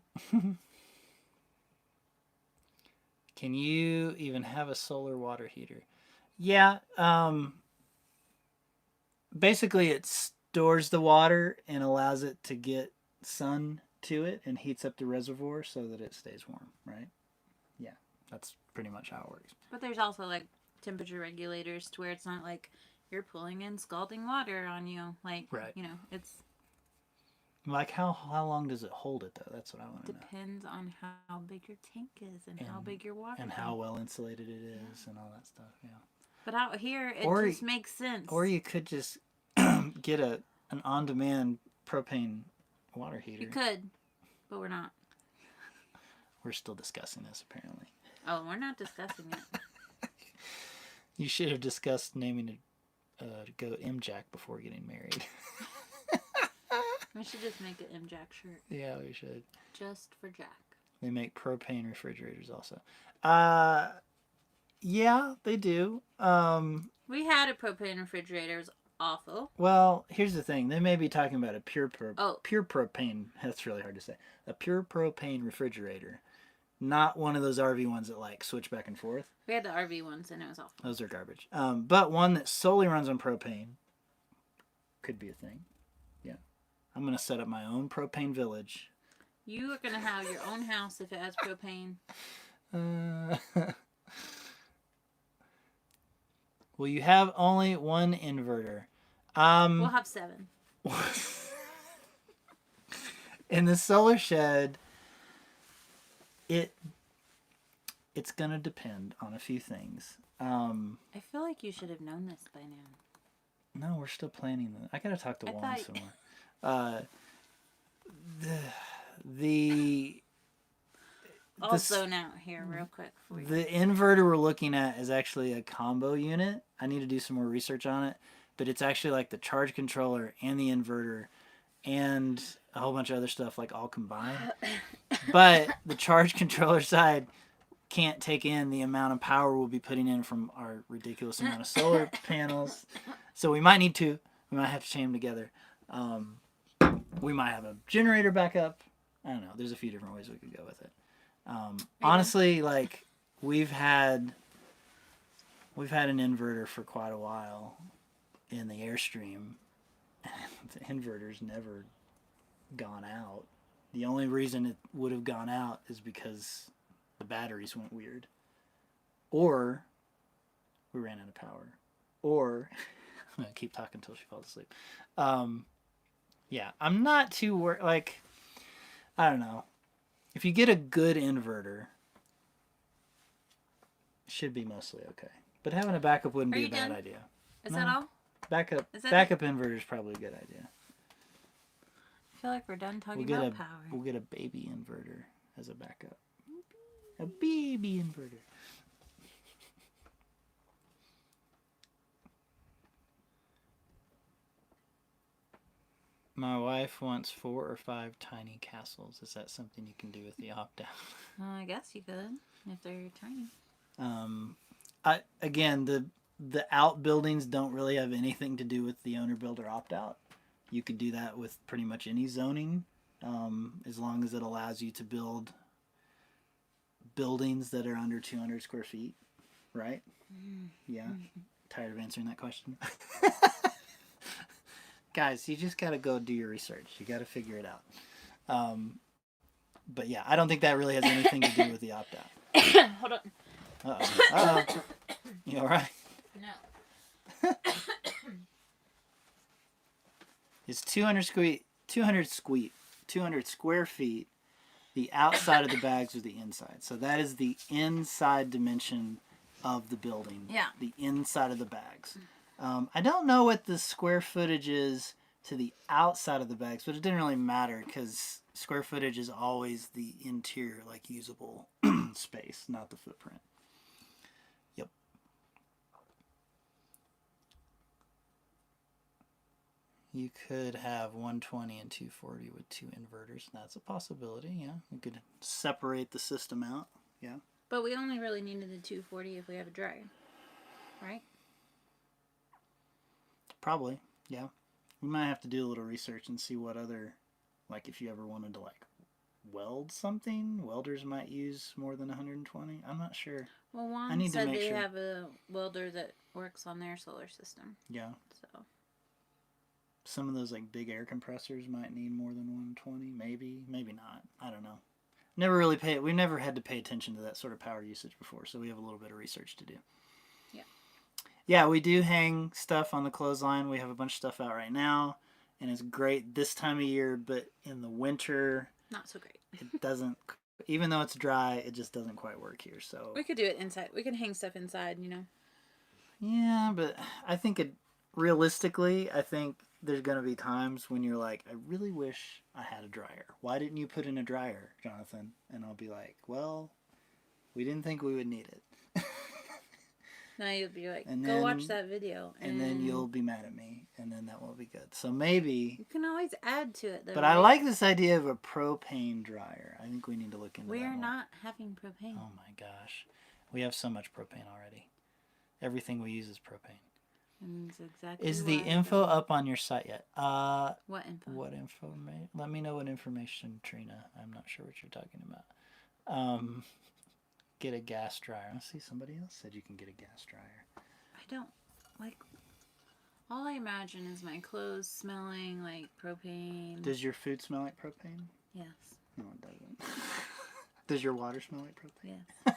Can you even have a solar water heater? Yeah. Basically, it stores the water and allows it to get sun to it and heats up the reservoir so that it stays warm, right? Yeah, that's pretty much how it works. But there's also like temperature regulators to where it's not like you're pulling in scalding water on you. Like, right. You know, it's... Like, how long does it hold it, though? That's what I want to know. Depends on how big your tank is and how big your water and tank. how well insulated it is and all that stuff, yeah. But out here, it Or- just makes sense. Or you could just get an on-demand propane water heater. You could, but we're not. We're still discussing this, apparently. Oh, we're not discussing it. You should have discussed naming a goat M-Jack before getting married. We should just make an M-Jack shirt. Yeah, we should. Just for Jack. They make propane refrigerators also. Yeah, they do. We had a propane refrigerator. It was awful. Well, here's the thing. They may be talking about a pure propane. That's really hard to say. A pure propane refrigerator. Not one of those RV ones that like switch back and forth. We had the RV ones and it was awful. Those are garbage. But one that solely runs on propane could be a thing. Yeah. I'm going to set up my own propane village. You are going to have your own house if it has propane. Well, you have only one inverter. We'll have 7. In the solar shed, it's gonna depend on a few things. I feel like you should have known this by now. No, we're still planning that. I gotta talk to Juan some more. Also, now here, real quick. The inverter we're looking at is actually a combo unit. I need to do some more research on it, but it's actually like the charge controller and the inverter and a whole bunch of other stuff like all combined. But the charge controller side can't take in the amount of power we'll be putting in from our ridiculous amount of solar panels. So we might have to chain them together. We might have a generator backup. I don't know. There's a few different ways we could go with it. Honestly, like we've had an inverter for quite a while in the Airstream, and the inverter's never gone out. The only reason it would have gone out is because the batteries went weird, or we ran out of power, or I'm gonna keep talking until she falls asleep. Yeah, I'm not too worried. Like, I don't know. If you get a good inverter, it should be mostly okay. But having a backup wouldn't be a bad idea. Is that all? Backup inverter is probably a good idea. I feel like we're done talking about power. We'll get a baby inverter as a backup. A baby inverter. My wife wants 4 or 5 tiny castles. Is that something you can do with the opt-out? I guess you could, if they're tiny. Again, the outbuildings don't really have anything to do with the owner-builder opt-out. You could do that with pretty much any zoning, as long as it allows you to build buildings that are under 200 square feet, right? Yeah. Tired of answering that question? Guys, you just got to go do your research. You got to figure it out. But yeah, I don't think that really has anything to do with the opt-out. Hold on. Uh-oh. You all right? No. It's 200 square feet, the outside of the bags or the inside. So that is the inside dimension of the building. Yeah. The inside of the bags. I don't know what the square footage is to the outside of the bags, but it didn't really matter because square footage is always the interior, like usable space, not the footprint. Yep. You could have 120 and 240 with 2 inverters. That's a possibility, yeah. You could separate the system out, yeah. But we only really needed the 240 if we have a dryer, right? Probably, yeah. We might have to do a little research and see what other, like if you ever wanted to like weld something, welders might use more than 120. I'm not sure. Well, Juan said they have a welder that works on their solar system. Yeah. So some of those like big air compressors might need more than 120, maybe not. I don't know. We never had to pay attention to that sort of power usage before, so we have a little bit of research to do. Yeah, we do hang stuff on the clothesline. We have a bunch of stuff out right now, and it's great this time of year, but in the winter, not so great. It doesn't, even though it's dry, it just doesn't quite work here. So we could do it inside. We can hang stuff inside, you know. Yeah, but I think realistically, I think there's going to be times when you're like, I really wish I had a dryer. Why didn't you put in a dryer, Jonathan? And I'll be like, well, we didn't think we would need it. Now you'll be like, And go watch then, that video. and then you'll be mad at me, and then that won't be good. So maybe. You can always add to it, though. But right? I like this idea of a propane dryer. I think we need to look into that. We're more. not having propane. Oh my gosh. We have so much propane already. Everything we use is propane. And that's exactly Is the info up on your site yet? What info? What info? Let me know what information, Trina. I'm not sure what you're talking about. Get a gas dryer. I see somebody else said you can get a gas dryer. I don't like. All I imagine is my clothes smelling like propane. Does your food smell like propane? Yes. No, it doesn't. Does your water smell like propane? Yes.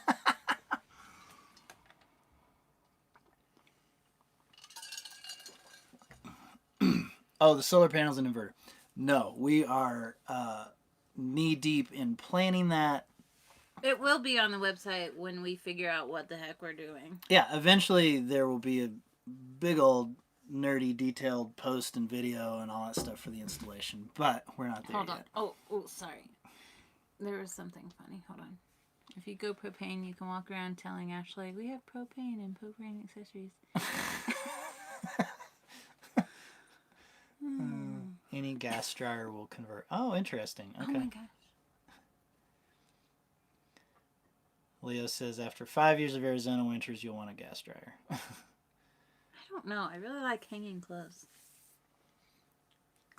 Oh, the solar panels and inverter. No, we are knee deep in planning that. It will be on the website when we figure out what the heck we're doing. Yeah, eventually there will be a big old nerdy detailed post and video and all that stuff for the installation, but we're not there Hold on. yet. Oh, sorry. There was something funny. Hold on. If you go propane, you can walk around telling Ashley, we have propane and propane accessories. Any gas dryer will convert. Oh, interesting. Okay. Oh my gosh. Leo says after 5 years of Arizona winters, you'll want a gas dryer. I don't know. I really like hanging clothes.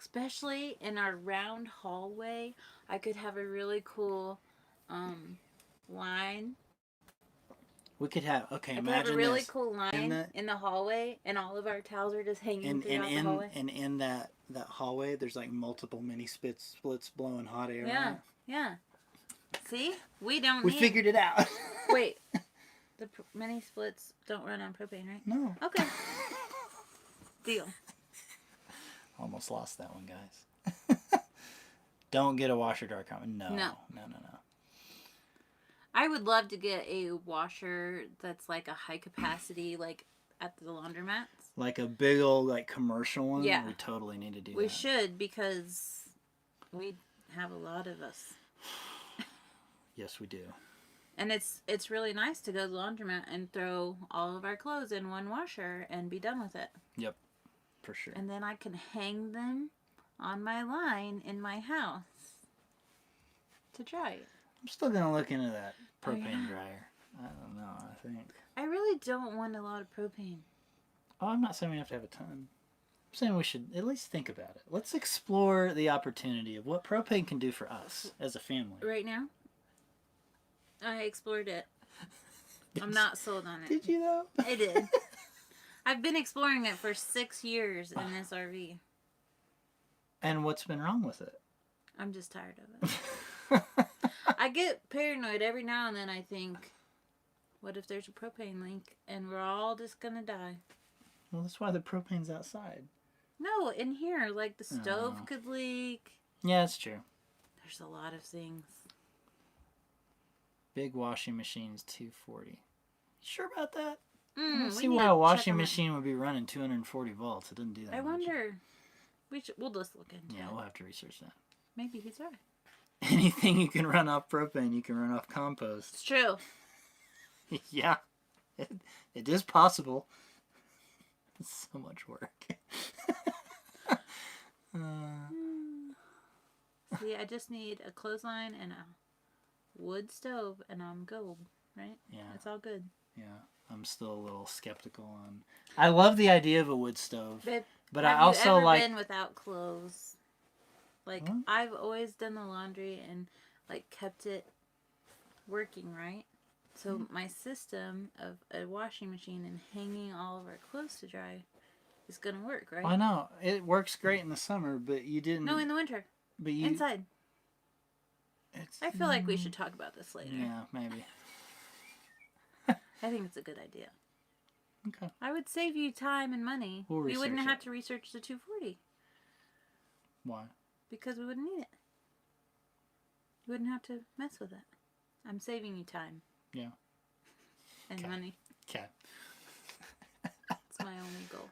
Especially in our round hallway, I could have a really cool line. We could have, okay, I could imagine have a really this. cool line in the hallway, and all of our towels are just hanging throughout the hallway. And in that hallway, there's like multiple mini splits blowing hot air. Yeah, yeah. See? We don't We need... figured it out. Wait. The mini splits don't run on propane, right? No. Okay. Deal. Almost lost that one, guys. Don't get a washer dryer comment. No. I would love to get a washer that's like a high capacity, like at the laundromats. Like a big old like commercial one? Yeah. We totally need to do that. We should, because we have a lot of us. Yes, we do. And it's really nice to go to the laundromat and throw all of our clothes in one washer and be done with it. Yep, for sure. And then I can hang them on my line in my house to dry. I'm still going to look into that propane dryer. I don't know, I think. I really don't want a lot of propane. Oh, I'm not saying we have to have a ton. I'm saying we should at least think about it. Let's explore the opportunity of what propane can do for us as a family. Right now, I explored it. I'm not sold on it. Did you though? I did. I've been exploring it for 6 years in this RV. And what's been wrong with it? I'm just tired of it. I get paranoid every now and then. I think, what if there's a propane leak and we're all just gonna die? Well, that's why the propane's outside. No, in here, like the stove could leak. Yeah, that's true. There's a lot of things. Big washing machine's 240. You sure about that? I We don't see need why to a check washing on it. machine would be running 240 volts. It doesn't do that I much. wonder. We'll just look into Yeah, it. we'll have to research that. Maybe he's right. Anything you can run off propane, you can run off compost. It's true. Yeah, it is possible. It's so much work. See, I just need a clothesline and a wood stove, and I'm gold, right? Yeah. It's all good. Yeah, I'm still a little skeptical on. I love the idea of a wood stove, Babe, but have I also you ever like. been without clothes? Like, What? I've always done the laundry and like kept it working, right? So my system of a washing machine and hanging all of our clothes to dry is gonna work, right? I know it works great in the summer, but you didn't. No, in the winter, but you. inside. It's, I feel like we should talk about this later. Yeah, maybe. I think it's a good idea. Okay. I would save you time and money. We'll We wouldn't research have it. to research the 240 Why? because we wouldn't need it. You wouldn't have to mess with it. I'm saving you time. Yeah. And Okay. money. Okay. my only goal.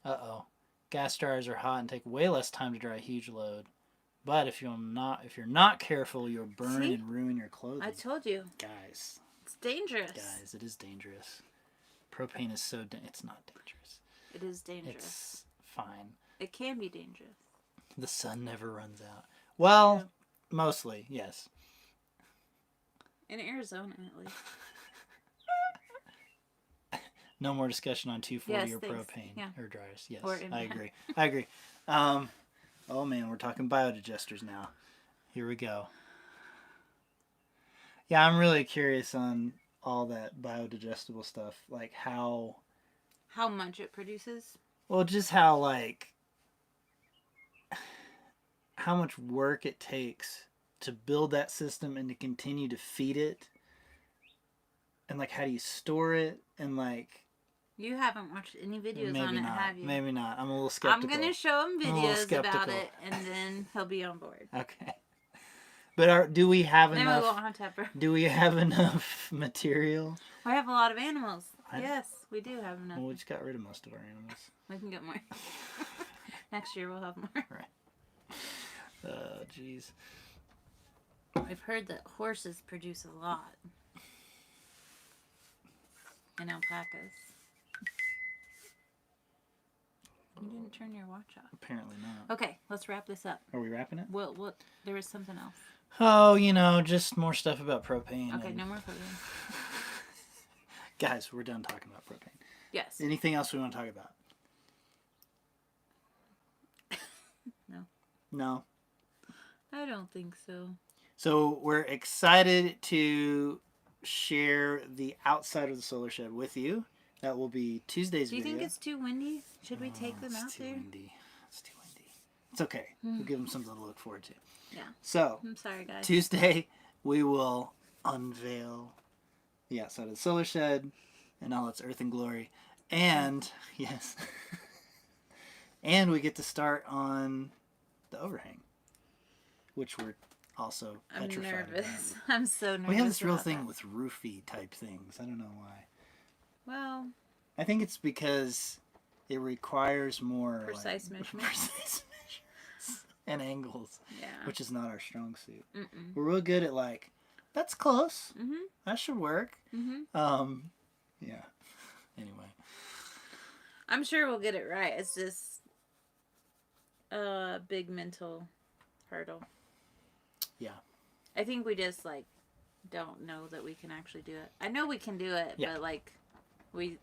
Uh-oh. Gas dryers are hot and take way less time to dry a huge load. But if you're not careful, you'll burn See? and ruin your clothing. I told you. Guys, It's dangerous. it is dangerous. Propane is so it's not dangerous. It is dangerous. It's fine. It can be dangerous. The sun never runs out. Well, mostly, yes. In Arizona, at least. No more discussion on 240 Yes, or thanks. propane Yeah. or dryers. Yes, Or I agree. Oh man, we're talking biodigesters now. Here we go. Yeah, I'm really curious on all that biodigestible stuff, like how much it produces. well, just how how much work it takes to build that system and to continue to feed it, and like how do you store it, and like You haven't watched any videos maybe on it, not, have you? maybe not. I'm a little I'm skeptical. going to show him I'm a little videos about skeptical. it, and then he'll be on board. Okay. But do we have Then enough? we won't have Tepper. Do we have enough material? We have a lot of animals. I- Yes, we do have enough. Well, we just got rid of most of our animals. We can get more. Next year we'll have more. Oh, jeez. I've heard that horses produce a lot. And alpacas. You didn't turn your watch off. Apparently not. Okay, let's wrap this up. Are we wrapping it? What? There was something else. Oh, just more stuff about propane. Okay, and- no more propane. Guys, we're done talking about propane. Yes. Anything else we want to talk about? No. No. I don't think so. So we're excited to share the outside of the solar shed with you. That will be Tuesday's Do you video. think it's too windy? Should we take them out It's too there? windy. It's too windy. It's okay. We'll give them something to look forward to. Yeah. So, I'm sorry, guys. Tuesday, we will unveil the outside of the solar shed in all its earth and glory. And, yes, and we get to start on the overhang, which we're also I'm petrified nervous. about. I'm so nervous. We have this real about thing that. with roofy type things. I don't know why. Well, I think it's because it requires more Precise measurements. precise measurements and angles, yeah. which is not our strong suit. Mm-mm. We're real good at that's close. Mhm. That should work. Mhm. Yeah. Anyway. I'm sure we'll get it right. It's just a big mental hurdle. Yeah. I think we just don't know that we can actually do it. I know we can do it, Yeah. but we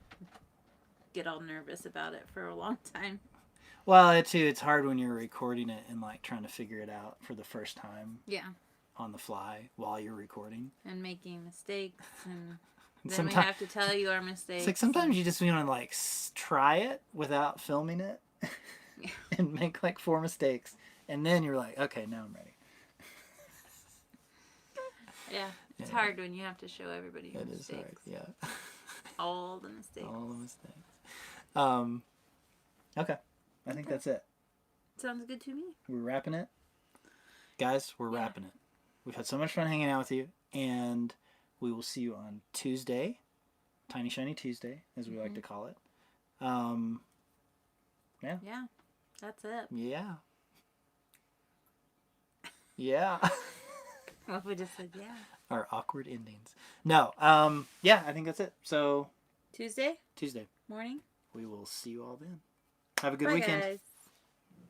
get all nervous about it for a long time. Well, it's hard when you're recording it and trying to figure it out for the first time Yeah. on the fly while you're recording. And making mistakes, and then we Sometimes have to tell you our mistakes. it's like sometimes you just want to try it without filming it Yeah. and make 4 mistakes, and then you're like, okay, now I'm ready. Yeah. It's Yeah. hard when you have to show everybody your It is mistakes. hard. Yeah. All the mistakes. All the mistakes. Okay. I think Okay. that's it. Sounds good to me. We're wrapping it. Guys, we're Yeah. wrapping it. We've had so much fun hanging out with you, and we will see you on Tuesday, Tiny Shiny Tuesday, as we like to call it. Yeah. That's it. Yeah. Yeah. Well, we just said yeah. Our awkward endings. No, yeah, I think that's it. So, Tuesday Tuesday. morning. We will see you all then. Have a good Bye, weekend. guys.